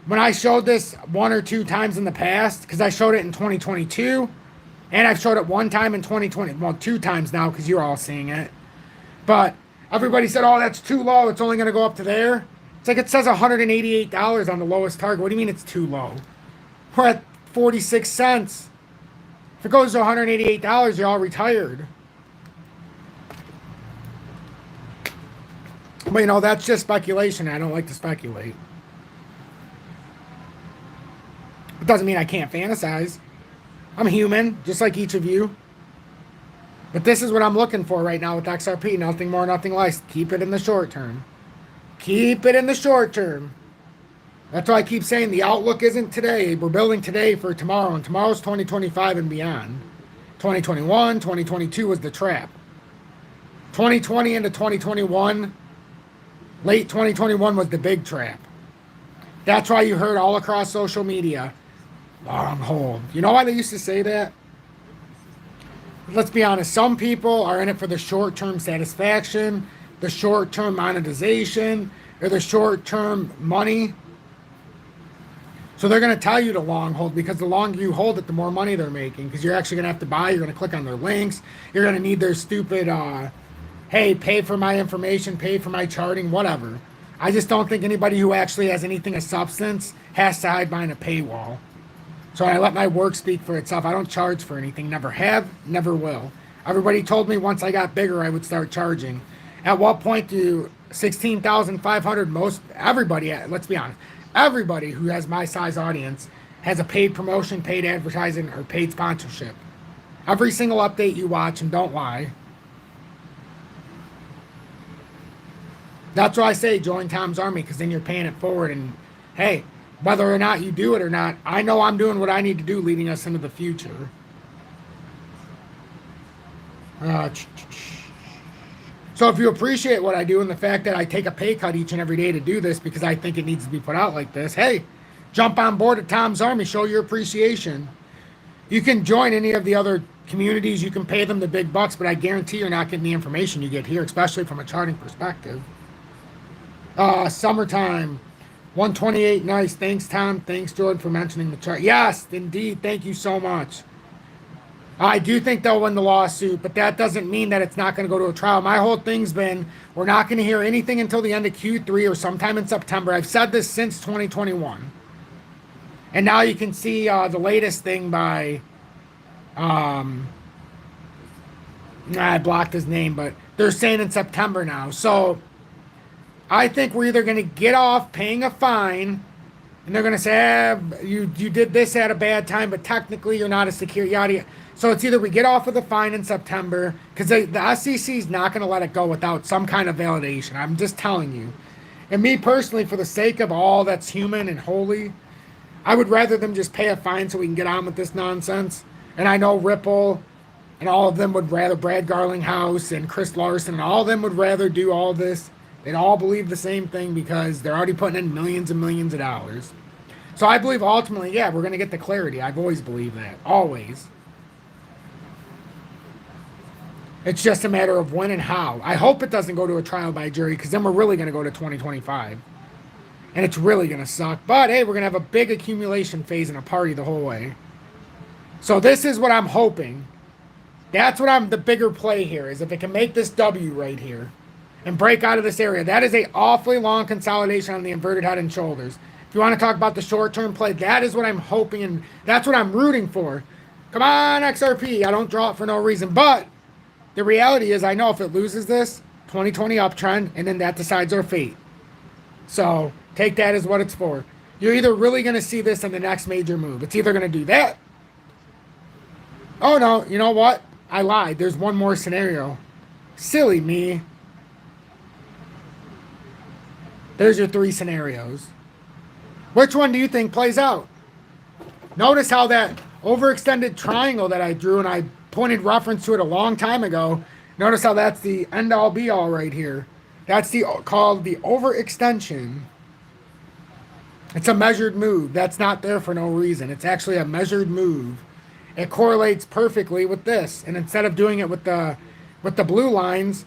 when I showed this one or two times in the past, because I showed it in 2022, and I've showed it one time in 2020, well, two times now, because you're all seeing it. But everybody said, oh, that's too low, it's only going to go up to there. It's like it says $188 on the lowest target. What do you mean it's too low? We're at 46 cents. If it goes to $188, you're all retired. But, you know, that's just speculation. I don't like to speculate. It doesn't mean I can't fantasize. I'm human, just like each of you. But this is what I'm looking for right now with XRP. Nothing more, nothing less. Keep it in the short term. Keep it in the short term. That's why I keep saying the outlook isn't today. We're building today for tomorrow, and tomorrow's 2025 and beyond. 2021, 2022 was the trap. 2020 into 2021, late 2021 was the big trap. That's why you heard all across social media, long hold. You know why they used to say that? Let's be honest, some people are in it for the short-term satisfaction, the short-term monetization, or the short-term money. So they're going to tell you to long hold, because the longer you hold it, the more money they're making, because you're actually going to have to buy, you're going to click on their links, you're going to need their stupid, hey, pay for my information, pay for my charting, whatever. I just don't think anybody who actually has anything of substance has to hide behind a paywall. So I let my work speak for itself. I don't charge for anything, never have, never will. Everybody told me once I got bigger I would start charging. At what point do 16,500, everybody, let's be honest, everybody who has my size audience has a paid promotion, paid advertising, or paid sponsorship. Every single update you watch, and don't lie. That's why I say join Tom's Army, because then you're paying it forward. And hey, whether or not you do it or not, I know I'm doing what I need to do leading us into the future. So if you appreciate what I do and the fact that I take a pay cut each and every day to do this because I think it needs to be put out like this, hey, jump on board at Tom's Army, show your appreciation. You can join any of the other communities, you can pay them the big bucks, but I guarantee you're not getting the information you get here, especially from a charting perspective. Summertime, 128, nice. Thanks, Tom. Thanks, Jordan, for mentioning the chart. Yes, indeed. Thank you so much. I do think they'll win the lawsuit, but that doesn't mean that it's not going to go to a trial. My whole thing's been, we're not going to hear anything until the end of Q3 or sometime in September. I've said this since 2021. And now you can see the latest thing by, I blocked his name, but they're saying in September now. So I think we're either going to get off paying a fine, and they're going to say, you did this at a bad time, but technically you're not a secure, yada, yada. So it's either we get off of the fine in September, because the SEC is not going to let it go without some kind of validation. I'm just telling you. And me personally, for the sake of all that's human and holy, I would rather them just pay a fine so we can get on with this nonsense. And I know Ripple and all of them would rather, Brad Garlinghouse and Chris Larson, and all of them would rather do all this. They'd all believe the same thing because they're already putting in millions and millions of dollars. So I believe ultimately, yeah, we're going to get the clarity. I've always believed that. Always. It's just a matter of when and how. I hope it doesn't go to a trial by jury, because then we're really going to go to 2025. And it's really going to suck. But hey, we're going to have a big accumulation phase and a party the whole way. So this is what I'm hoping. That's what the bigger play here is if it can make this W right here and break out of this area. That is a awfully long consolidation on the inverted head and shoulders. If you want to talk about the short-term play, that is what I'm hoping and that's what I'm rooting for. Come on, XRP. I don't draw it for no reason. But the reality is I know if it loses this, 2020 uptrend, and then that decides our fate. So take that as what it's for. You're either really going to see this in the next major move. It's either going to do that. Oh, no. You know what? I lied. There's one more scenario. Silly me. There's your 3 scenarios. Which one do you think plays out? Notice how that overextended triangle that I drew, and I pointed reference to it a long time ago. Notice how that's the end-all be-all right here. That's called the overextension. It's a measured move. That's not there for no reason. It's actually a measured move. It correlates perfectly with this. And instead of doing it with the blue lines,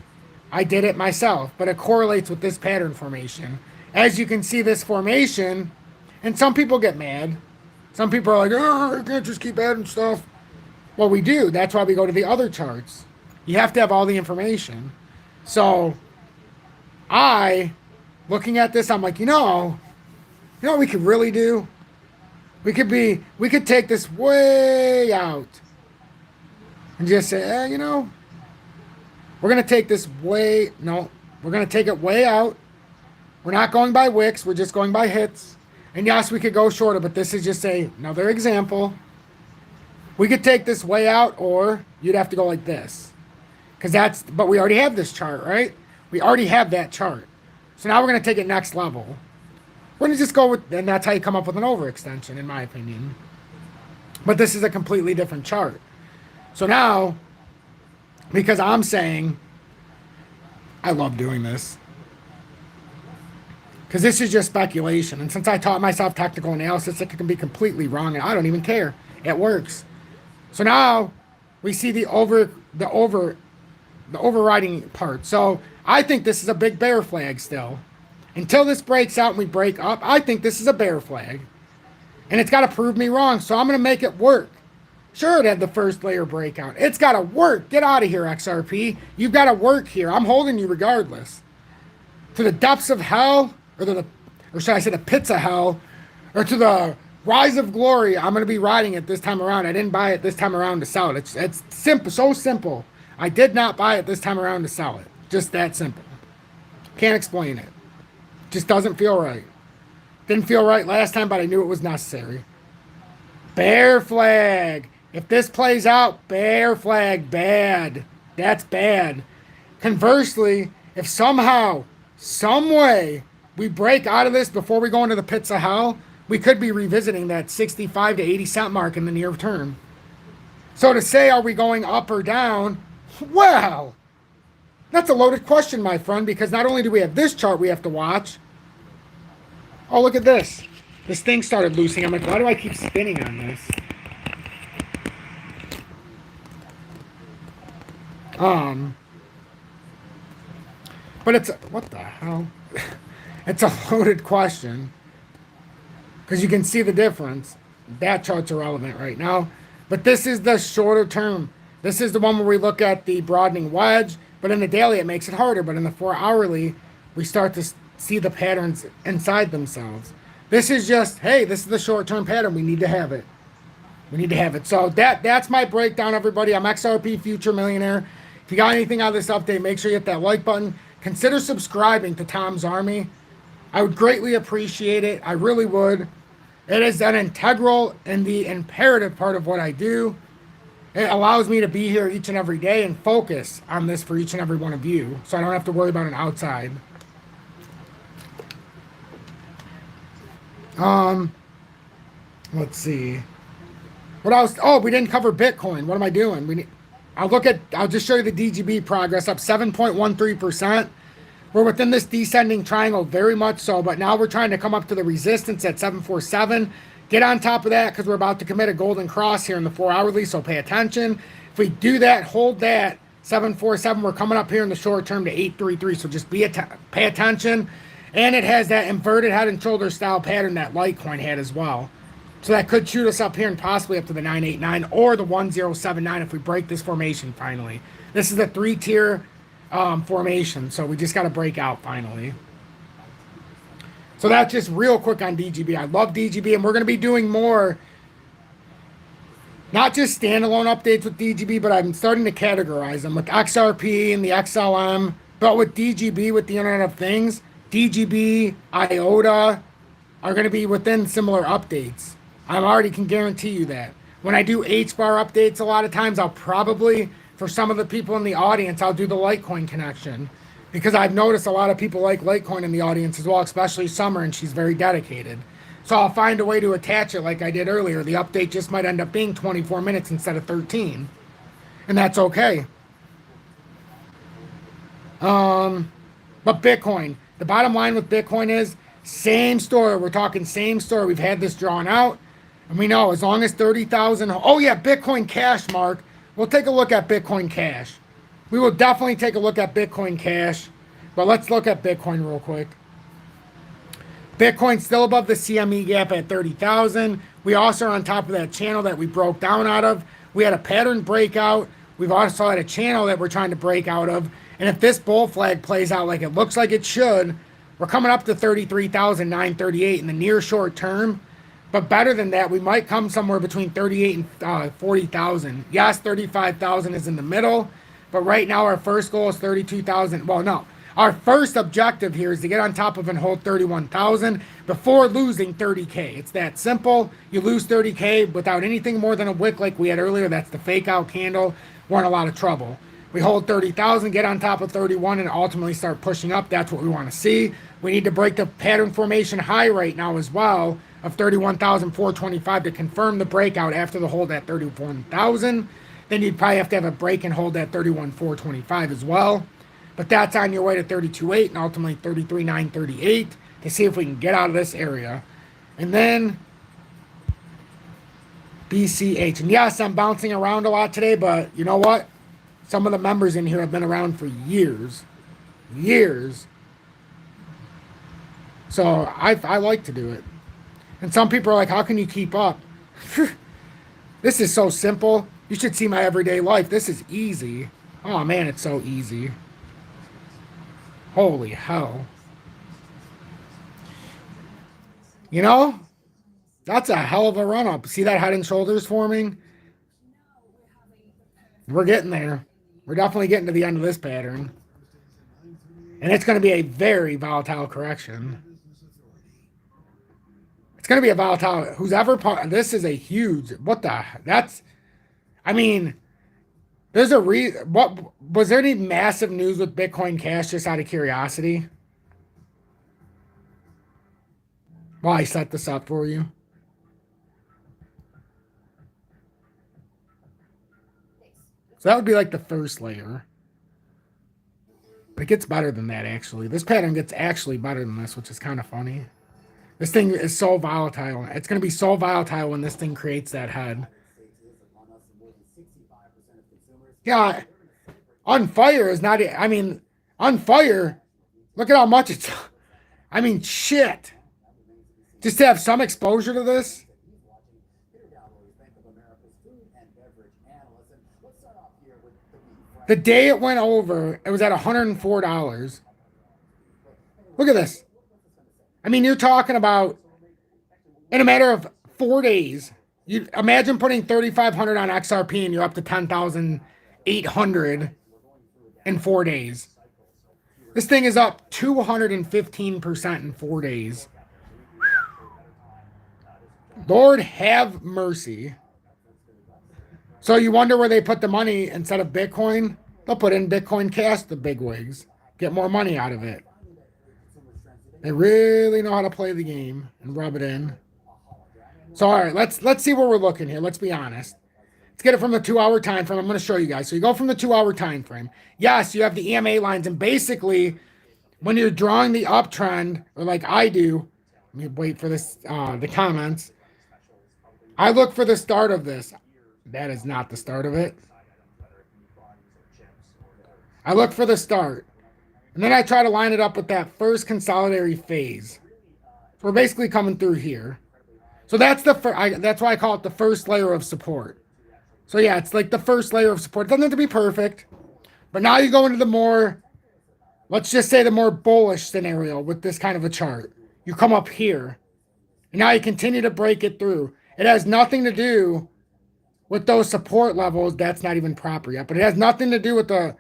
I did it myself. But it correlates with this pattern formation. As you can see, this formation, and some people get mad. Some people are like, oh, I can't just keep adding stuff. Well, we do. That's why we go to the other charts. You have to have all the information. So looking at this, I'm like, you know what we could really do? We could take this way out and just say, we're going to take this we're going to take it way out. We're not going by wicks. We're just going by hits. And yes, we could go shorter, but this is just another example. We could take this way out, or you'd have to go like this. But we already have this chart, right? We already have that chart. So now we're going to take it next level. We're going to just go with, and that's how you come up with an overextension, in my opinion. But this is a completely different chart. So now, because I'm saying, I love doing this. Because this is just speculation. And since I taught myself technical analysis, it can be completely wrong, and I don't even care. It works. So now, we see the overriding part. So I think this is a big bear flag still. Until this breaks out and we break up, I think this is a bear flag. And it's got to prove me wrong, so I'm going to make it work. Sure, it had the first layer breakout. It's got to work. Get out of here, XRP. You've got to work here. I'm holding you regardless. To the depths of hell, or should I say the pits of hell, or to the rise of glory, I'm going to be riding it this time around. I didn't buy it this time around to sell it. It's simple, so simple. I did not buy it this time around to sell it. Just that simple. Can't explain it. Just doesn't feel right. Didn't feel right last time, but I knew it was necessary. Bear flag. If this plays out, bear flag, bad. That's bad. Conversely, if somehow, some way, we break out of this before we go into the pits of hell, we could be revisiting that 65 to 80 cent mark in the near term. So to say, are we going up or down? Well, that's a loaded question, my friend, because not only do we have this chart we have to watch. Oh, look at this. This thing started loosening. I'm like, why do I keep spinning on this? But it's, what the hell? It's a loaded question. Because you can see the difference. That chart's irrelevant right now. But this is the shorter term. This is the one where we look at the broadening wedge. But in the daily, it makes it harder. But in the 4-hourly, we start to see the patterns inside themselves. This is just, hey, this is the short-term pattern. We need to have it. We need to have it. So that's my breakdown, everybody. I'm XRP Future Millionaire. If you got anything out of this update, make sure you hit that like button. Consider subscribing to Tom's Army. I would greatly appreciate it. I really would. It is an integral and the imperative part of what I do. It allows me to be here each and every day and focus on this for each and every one of you, so I don't have to worry about an outside. Let's see. What else? Oh, we didn't cover Bitcoin. What am I doing? I'll just show you the DGB progress, up 7.13%. We're within this descending triangle very much so, but now we're trying to come up to the resistance at 747. Get on top of that because we're about to commit a golden cross here in the 4-hourly, so pay attention. If we do that, hold that, 747, we're coming up here in the short term to 833, so just pay attention. And it has that inverted head and shoulder style pattern that Litecoin had as well. So that could shoot us up here and possibly up to the 989 or the 1079 if we break this formation finally. This is a 3-tier formation, so we just got to break out finally. So that's just real quick on DGB. I love DGB, and we're going to be doing more, not just standalone updates with DGB, but I'm starting to categorize them with XRP and the XLM, but with DGB, with the Internet of Things, DGB, IOTA are going to be within similar updates. I already can guarantee you that. When I do HBAR updates, a lot of times I'll probably, for some of the people in the audience, I'll do the Litecoin connection. Because I've noticed a lot of people like Litecoin in the audience as well, especially Summer, and she's very dedicated. So I'll find a way to attach it like I did earlier. The update just might end up being 24 minutes instead of 13. And that's okay. But Bitcoin. The bottom line with Bitcoin is same story. We're talking same story. We've had this drawn out. And we know as long as 30,000. Oh, yeah, Bitcoin Cash, Mark. We'll take a look at Bitcoin Cash. We will definitely take a look at Bitcoin Cash. But let's look at Bitcoin real quick. Bitcoin's still above the CME gap at 30,000. We also are on top of that channel that we broke down out of. We had a pattern breakout. We've also had a channel that we're trying to break out of. And if this bull flag plays out like it looks like it should, we're coming up to 33,938 in the near short term. But better than that, we might come somewhere between 38 and 40,000. Yes, 35,000 is in the middle. But right now our first goal is 32,000. Well, no. Our first objective here is to get on top of and hold 31,000 before losing 30K. It's that simple. You lose 30K without anything more than a wick like we had earlier. That's the fake out candle. We're in a lot of trouble. We hold 30,000, get on top of 31, and ultimately start pushing up. That's what we want to see. We need to break the pattern formation high right now as well of 31,425 to confirm the breakout after the hold at 31,000. Then you'd probably have to have a break and hold at 31,425 as well. But that's on your way to 32.8 and ultimately 33,938 to see if we can get out of this area. And then BCH. And yes, I'm bouncing around a lot today, but you know what? Some of the members in here have been around for years. Years. So I like to do it. And some people are like, how can you keep up? This is so simple. You should see my everyday life. This is easy. Oh, man, it's so easy. Holy hell. You know, that's a hell of a run-up. See that head and shoulders forming? We're getting there. We're definitely getting to the end of this pattern. And it's going to be a very volatile correction. It's going to be a volatile. Who's ever part. This is a huge. What the? That's. I mean, there's a reason. What was there any massive news with Bitcoin Cash? Just out of curiosity. Well, I set this up for you. So that would be like the first layer. But it gets better than that, actually. This pattern gets actually better than this, which is kind of funny. This thing is so volatile. It's going to be so volatile when this thing creates that head. Yeah, on fire is not... I mean, on fire, look at how much it's... I mean, shit. Just to have some exposure to this... The day it went over, it was at $104. Look at this. I mean, you're talking about, in a matter of 4 days, you imagine putting 3,500 on XRP and you're up to 10,800 in 4 days. This thing is up 215% in 4 days. Lord have mercy. So you wonder where they put the money instead of Bitcoin? They'll put in Bitcoin Cash, the bigwigs. Get more money out of it. They really know how to play the game and rub it in. So, all right, let's see where we're looking here. Let's be honest. Let's get it from the 2-hour time frame. I'm going to show you guys. So you go from the 2-hour time frame. Yes, you have the EMA lines. And basically, when you're drawing the uptrend, or like I do, let me wait for this, the comments. I look for the start of this. That is not the start of it. I look for the start. And then I try to line it up with that first consolidatory phase. So we're basically coming through here. So that's that's why I call it the first layer of support. So yeah, it's like the first layer of support. It doesn't have to be perfect, but now you go into the more, let's just say the more bullish scenario with this kind of a chart. You come up here, and now you continue to break it through. It has nothing to do with those support levels. That's not even proper yet, but it has nothing to do with the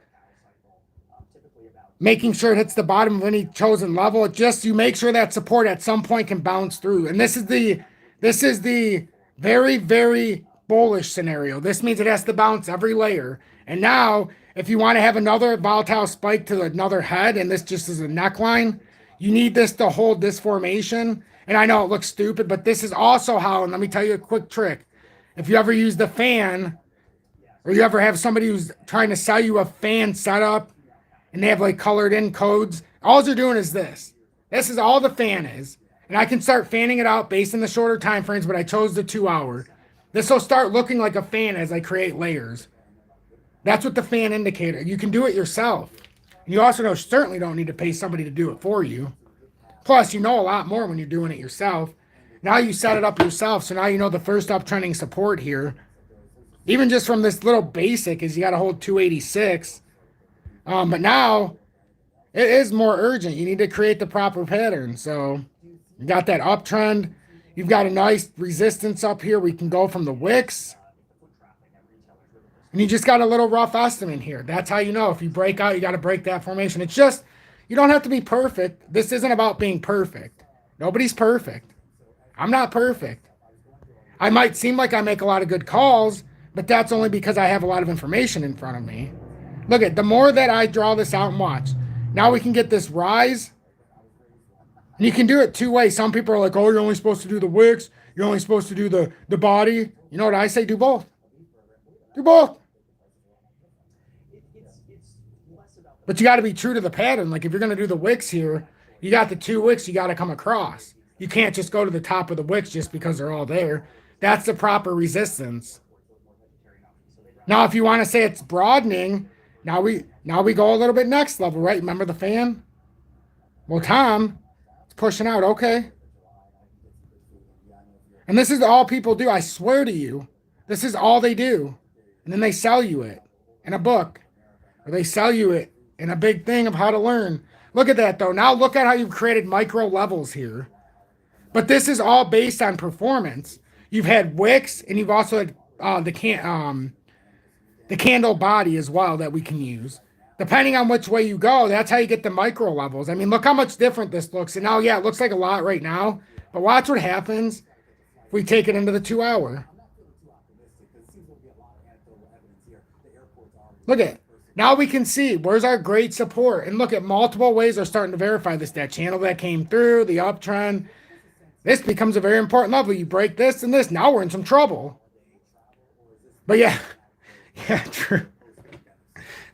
making sure it hits the bottom of any chosen level. It just, you make sure that support at some point can bounce through. And this is the very, very bullish scenario. This means it has to bounce every layer. And now, if you want to have another volatile spike to another head, and this just is a neckline, you need this to hold this formation. And I know it looks stupid, but this is also how, and let me tell you a quick trick. If you ever use the fan, or you ever have somebody who's trying to sell you a fan setup, and they have like colored in codes, all they're doing is this. This is all the fan is. And I can start fanning it out based on the shorter time frames, but I chose the 2 hour. This will start looking like a fan as I create layers. That's what the fan indicator. You can do it yourself. You also certainly don't need to pay somebody to do it for you. Plus, you know a lot more when you're doing it yourself. Now you set it up yourself, so now you know the first uptrending support here. Even just from this little basic is you got to hold 286. But now it is more urgent. You need to create the proper pattern. So you got that uptrend. You've got a nice resistance up here. We can go from the wicks. And you just got a little rough estimate here. That's how you know. If you break out, you got to break that formation. It's just, you don't have to be perfect. This isn't about being perfect. Nobody's perfect. I'm not perfect. I might seem like I make a lot of good calls, but that's only because I have a lot of information in front of me. Look at, the more that I draw this out and watch, now we can get this rise. And you can do it 2 ways. Some people are like, oh, you're only supposed to do the wicks. You're only supposed to do the body. You know what I say? Do both. Do both. But you got to be true to the pattern. Like if you're going to do the wicks here, you got the 2 wicks you got to come across. You can't just go to the top of the wicks just because they're all there. That's the proper resistance. Now, if you want to say it's broadening, now we go a little bit next level, right? Remember the fan? Well, Tom, it's pushing out. Okay. And this is all people do. I swear to you, this is all they do. And then they sell you it in a book, or they sell you it in a big thing of how to learn. Look at that, though. Now look at how you've created micro levels here. But this is all based on performance. You've had wicks, and you've also had the candle body as well that we can use. Depending on which way you go, that's how you get the micro levels. I mean, look how much different this looks. And now, yeah, it looks like a lot right now. But watch what happens if we take it into the 2 hour. Look at, now we can see where's our great support. And look at, multiple ways are starting to verify this. That channel that came through, the uptrend. This becomes a very important level. You break this and this, now we're in some trouble. But yeah, yeah, true.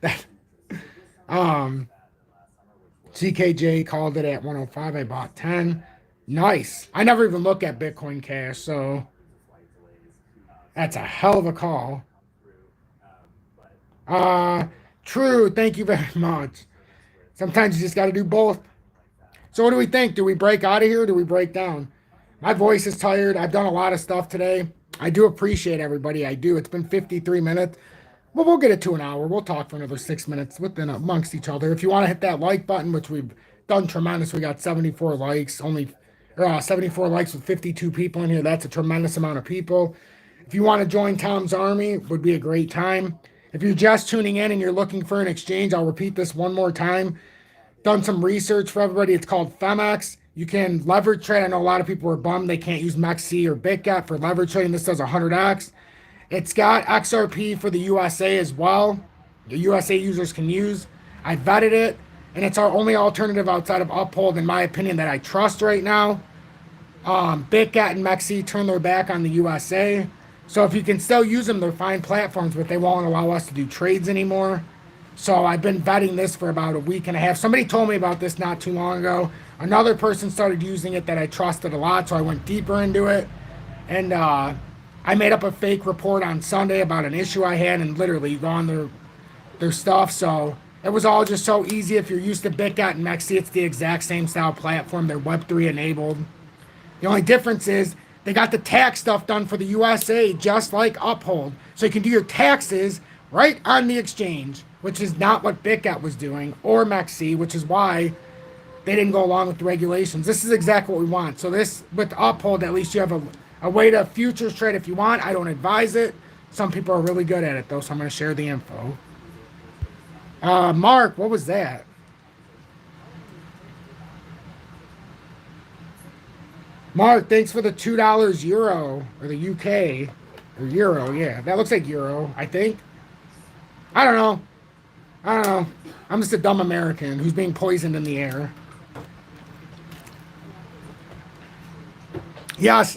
That, CKJ called it at 105. I bought 10. Nice. I never even look at Bitcoin Cash, so that's a hell of a call. True. Thank you very much. Sometimes you just got to do both. So what do we think? Do we break out of here or do we break down? My voice is tired. I've done a lot of stuff today. I do appreciate everybody. I do. It's been 53 minutes. Well, we'll get it to an hour. We'll talk for another 6 minutes within amongst each other. If you want to hit that like button, which we've done tremendous. We got 74 likes, 74 likes with 52 people in here. That's a tremendous amount of people. If you want to join Tom's Army, it would be a great time. If you're just tuning in and you're looking for an exchange, I'll repeat this one more time. Done some research for everybody. It's called FEMEX. You can leverage trade. I know a lot of people are bummed they can't use MEXC or BitGet for leverage trading. This does 100x. It's got XRP for the USA as well. The USA users can use. I vetted it, and it's our only alternative outside of Uphold, in my opinion, that I trust right now. BitGet and MEXC turn their back on the USA. So if you can still use them, they're fine platforms, but they won't allow us to do trades anymore. So I've been vetting this for about a week and a half. Somebody told me about this not too long ago. Another person started using it that I trusted a lot, so I went deeper into it. And I made up a fake report on Sunday about an issue I had, and literally you go on their stuff. So It was all just so easy. If you're used to BitGet and Mexi, it's the exact same style platform. They're Web3 enabled. The only difference is they got the tax stuff done for the USA, just like Uphold. So you can do your taxes right on the exchange, which is not what BitGet was doing, or Mexi, which is why they didn't go along with the regulations. This is exactly what we want. So this, with Uphold, at least you have a way to futures trade if you want. I don't advise it. Some people are really good at it, though, so I'm going to share the info. Mark, what was that? Mark, thanks for the $2 euro, or the UK, or euro, yeah. That looks like euro, I think. I don't know. I'm just a dumb American who's being poisoned in the air. Yes,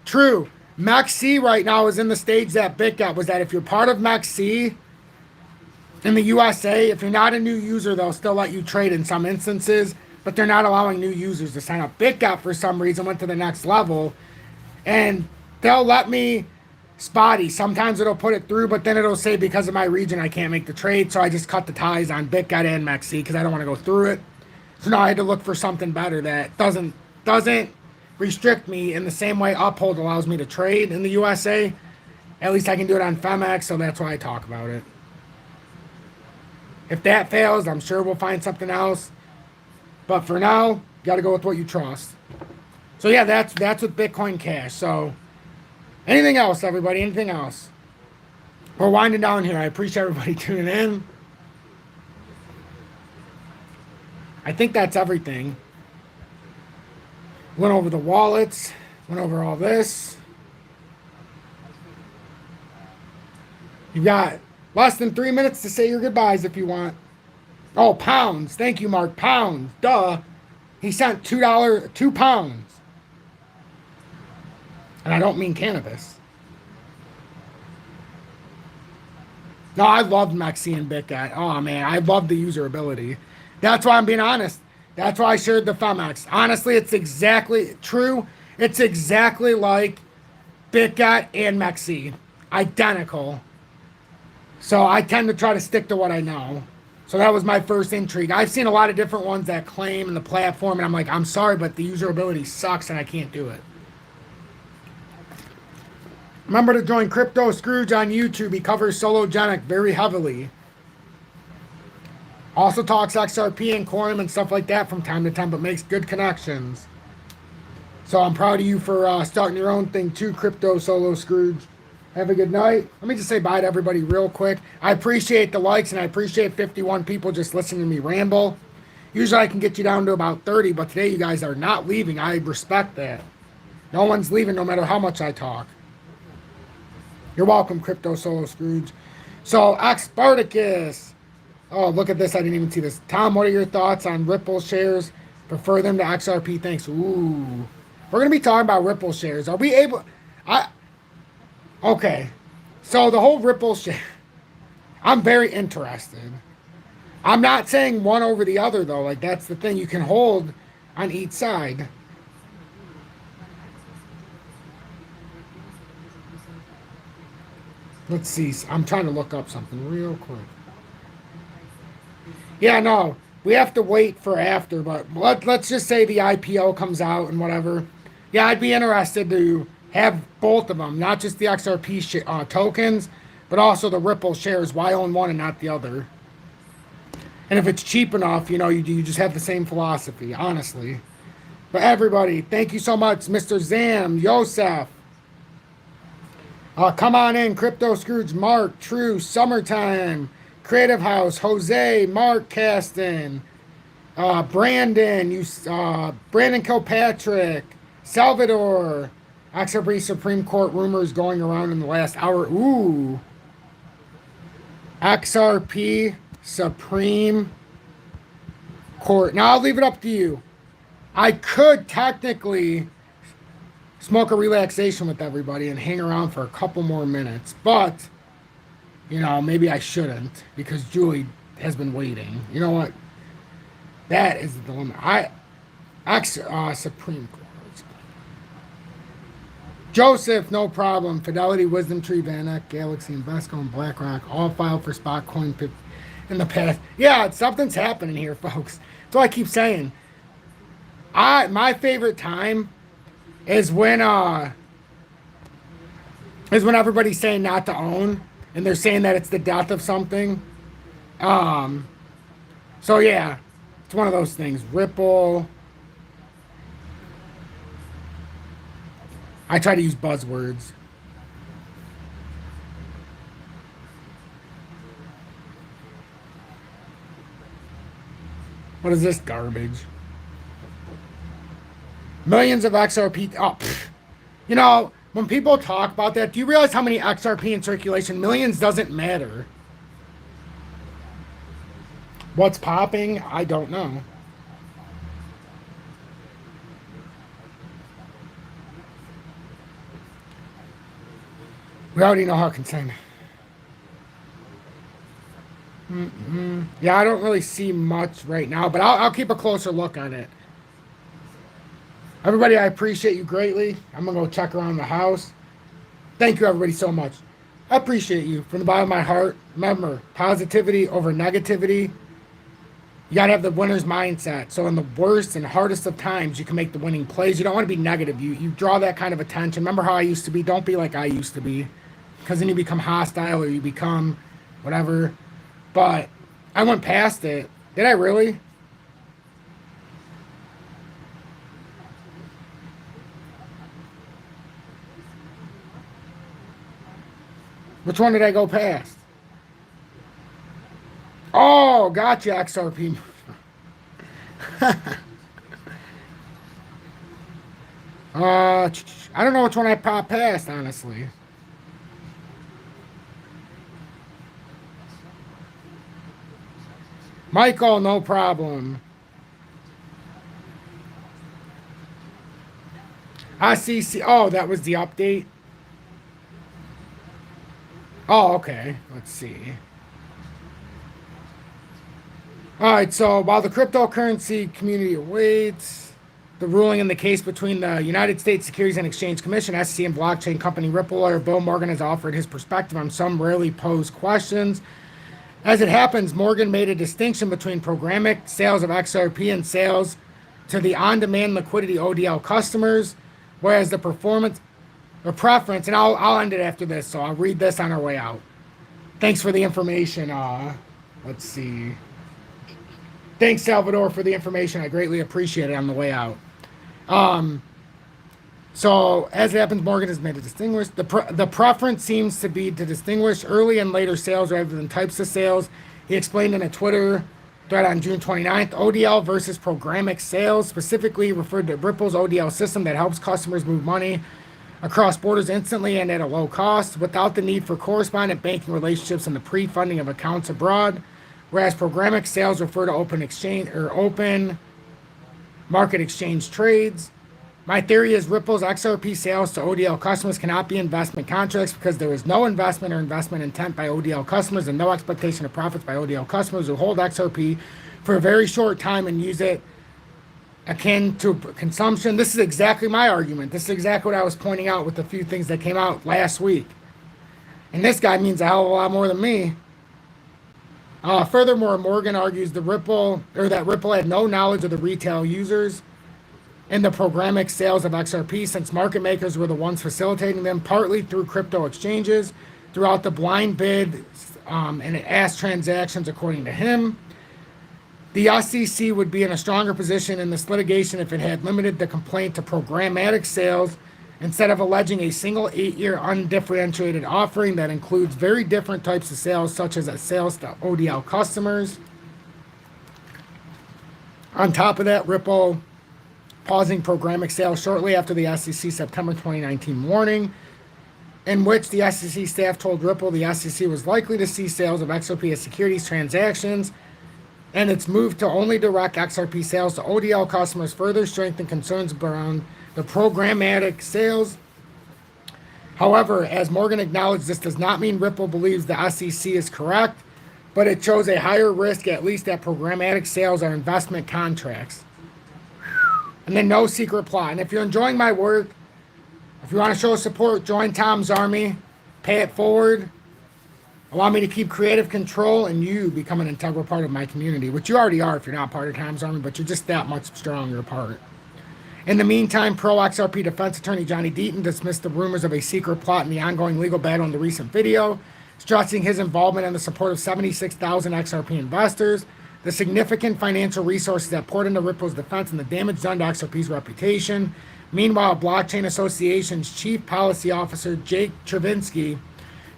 true. Maxi right now is in the stage that BitGet was at. If you're part of Maxi in the USA, if you're not a new user, they'll still let you trade in some instances, but they're not allowing new users to sign up. BitGet, for some reason, went to the next level, and they'll let me spotty. Sometimes it'll put it through, but then it'll say because of my region, I can't make the trade, so I just cut the ties on BitGet and Maxi because I don't want to go through it. So now I had to look for something better that doesn't restrict me in the same way Uphold allows me to trade in the USA. At least I can do it on Femex, so that's why I talk about it. If that fails, I'm sure we'll find something else. But for now, you got to go with what you trust. So yeah, that's with Bitcoin Cash. So anything else, everybody? Anything else? We're winding down here. I appreciate everybody tuning in. I think that's everything. Went over the wallets, went over all this. You've got less than 3 minutes to say your goodbyes if you want. Oh, pounds. Thank you, Mark. Pounds. Duh. He sent $2, £2. And I don't mean cannabis. No, I loved Mexi and BitGet. Oh, man, I love the usability. That's why I'm being honest. That's why I shared the Femex. Honestly, it's exactly true. It's exactly like BitGet and Mexi. Identical. So I tend to try to stick to what I know. So that was my first intrigue. I've seen a lot of different ones that claim in the platform, and I'm like, I'm sorry, but the usability sucks and I can't do it. Remember to join Crypto Scrooge on YouTube. He covers Sologenic very heavily. Also talks XRP and Quorum and stuff like that from time to time, but makes good connections. So I'm proud of you for starting your own thing too, Crypto Solo Scrooge. Have a good night. Let me just say bye to everybody real quick. I appreciate the likes, and I appreciate 51 people just listening to me ramble. Usually I can get you down to about 30, but today you guys are not leaving. I respect that. No one's leaving no matter how much I talk. You're welcome, Crypto Solo Scrooge. So, Spartacus. Oh, look at this. I didn't even see this. Tom, what are your thoughts on Ripple shares? Prefer them to XRP? Thanks. Ooh. We're going to be talking about Ripple shares. Are we able... Okay. So, the whole Ripple share... I'm very interested. I'm not saying one over the other, though. Like, that's the thing. You can hold on each side. Let's see. I'm trying to look up something real quick. Yeah, no. We have to wait for after, but let's just say the IPO comes out and whatever. Yeah, I'd be interested to have both of them, not just the XRP tokens, but also the Ripple shares. Why own one and not the other? And if it's cheap enough, you just have the same philosophy, honestly. But everybody, thank you so much, Mr. Zam, Yosef. Come on in, Crypto Scrooge, Mark, True, Summertime, Creative House, Jose, Mark Caston, Brandon, Brandon Kilpatrick, Salvador, XRP Supreme Court rumors going around in the last hour. Ooh. XRP Supreme Court. Now I'll leave it up to you. I could technically smoke a relaxation with everybody and hang around for a couple more minutes, but maybe I shouldn't because Julie has been waiting. You know what? That is the dilemma. Supreme Court. Joseph, no problem. Fidelity, Wisdom Tree, VanEck, Galaxy, Invesco, and BlackRock all filed for spot coin in the past. Yeah, something's happening here, folks. That's what I keep saying. My favorite time is when everybody's saying not to own and they're saying that it's the death of something. Um, so yeah, it's one of those things. Ripple. I try to use buzzwords. What is this garbage? Millions of XRP. Oh, you know, when people talk about that, do you realize how many XRP in circulation? Millions doesn't matter. What's popping? I don't know. We already know how concerned. Yeah, I don't really see much right now, but I'll keep a closer look on it. Everybody, I appreciate you greatly. I'm going to go check around the house. Thank you, everybody, so much. I appreciate you from the bottom of my heart. Remember, positivity over negativity. You got to have the winner's mindset. So in the worst and hardest of times, you can make the winning plays. You don't want to be negative. You draw that kind of attention. Remember how I used to be? Don't be like I used to be. Because then you become hostile or you become whatever. But I went past it. Did I really? Which one did I go past? Oh, gotcha, XRP. I don't know which one I popped past, honestly. Michael, no problem. ICC. Oh, that was the update. Oh, okay. Let's see. All right, so while the cryptocurrency community awaits the ruling in the case between the United States Securities and Exchange Commission, SEC, and blockchain company Ripple, lawyer Bill Morgan has offered his perspective on some rarely posed questions. As it happens, Morgan made a distinction between programmatic sales of XRP and sales to the on-demand liquidity ODL customers, whereas the preference, and I'll end it after this, so I'll read this on our way out. Thanks for the information. Let's see. Thanks, Salvador, for the information. I greatly appreciate it on the way out. So, as it happens, Morgan has made a distinguish. The preference seems to be to distinguish early and later sales rather than types of sales. He explained in a Twitter thread on June 29th, ODL versus programmatic sales, specifically referred to Ripple's ODL system that helps customers move money across borders instantly and at a low cost without the need for correspondent banking relationships and the pre-funding of accounts abroad, whereas programmatic sales refer to open exchange or open market exchange trades. My theory is Ripple's XRP sales to ODL customers cannot be investment contracts because there is no investment or investment intent by ODL customers and no expectation of profits by ODL customers who hold XRP for a very short time and use it akin to consumption. This is exactly my argument. This is exactly what I was pointing out with a few things that came out last week. And this guy means a hell of a lot more than me. Furthermore, Morgan argues that Ripple had no knowledge of the retail users in the programmatic sales of XRP since market makers were the ones facilitating them, partly through crypto exchanges, throughout the blind bid and ask transactions, according to him. The SEC would be in a stronger position in this litigation if it had limited the complaint to programmatic sales instead of alleging a single 8-year undifferentiated offering that includes very different types of sales, such as sales to ODL customers. On top of that, Ripple pausing programmatic sales shortly after the SEC September 2019 warning, in which the SEC staff told Ripple the SEC was likely to see sales of XRP as securities transactions, and its move to only direct XRP sales to ODL customers further strengthened concerns around the programmatic sales. However, as Morgan acknowledged, this does not mean Ripple believes the SEC is correct, but it shows a higher risk, at least that programmatic sales are investment contracts. And then no secret plot. And if you're enjoying my work, if you want to show support, join Tom's Army, pay it forward. Allow me to keep creative control and you become an integral part of my community, which you already are if you're not part of Tom's Army, but you're just that much stronger part. In the meantime, pro-XRP defense attorney Johnny Deaton dismissed the rumors of a secret plot in the ongoing legal battle in the recent video, stressing his involvement and the support of 76,000 XRP investors, the significant financial resources that poured into Ripple's defense, and the damage done to XRP's reputation. Meanwhile, Blockchain Association's chief policy officer Jake Travinsky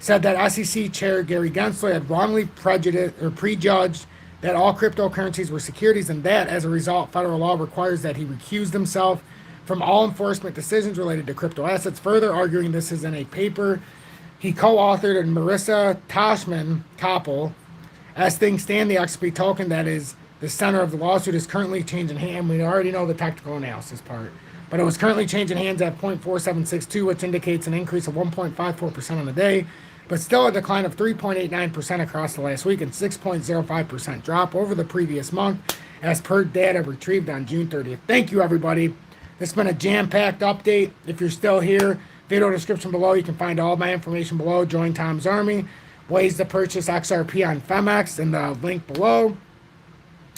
said that SEC Chair Gary Gensler had wrongly prejudged that all cryptocurrencies were securities, and that, as a result, federal law requires that he recuse himself from all enforcement decisions related to crypto assets, further arguing this is in a paper he co-authored and Marissa Toshman Koppel. As things stand, the XP token that is the center of the lawsuit is currently changing hands. We already know the technical analysis part, but it was currently changing hands at 0.4762, which indicates an increase of 1.54% on the day, but still a decline of 3.89% across the last week and 6.05% drop over the previous month, as per data retrieved on June 30th. Thank you, everybody. This has been a jam-packed update. If you're still here, video description below, you can find all my information below. Join Tom's Army. Ways to purchase XRP on FEMX in the link below.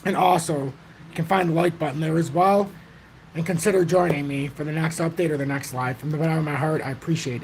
And also, you can find the like button there as well. And consider joining me for the next update or the next live. From the bottom of my heart, I appreciate it.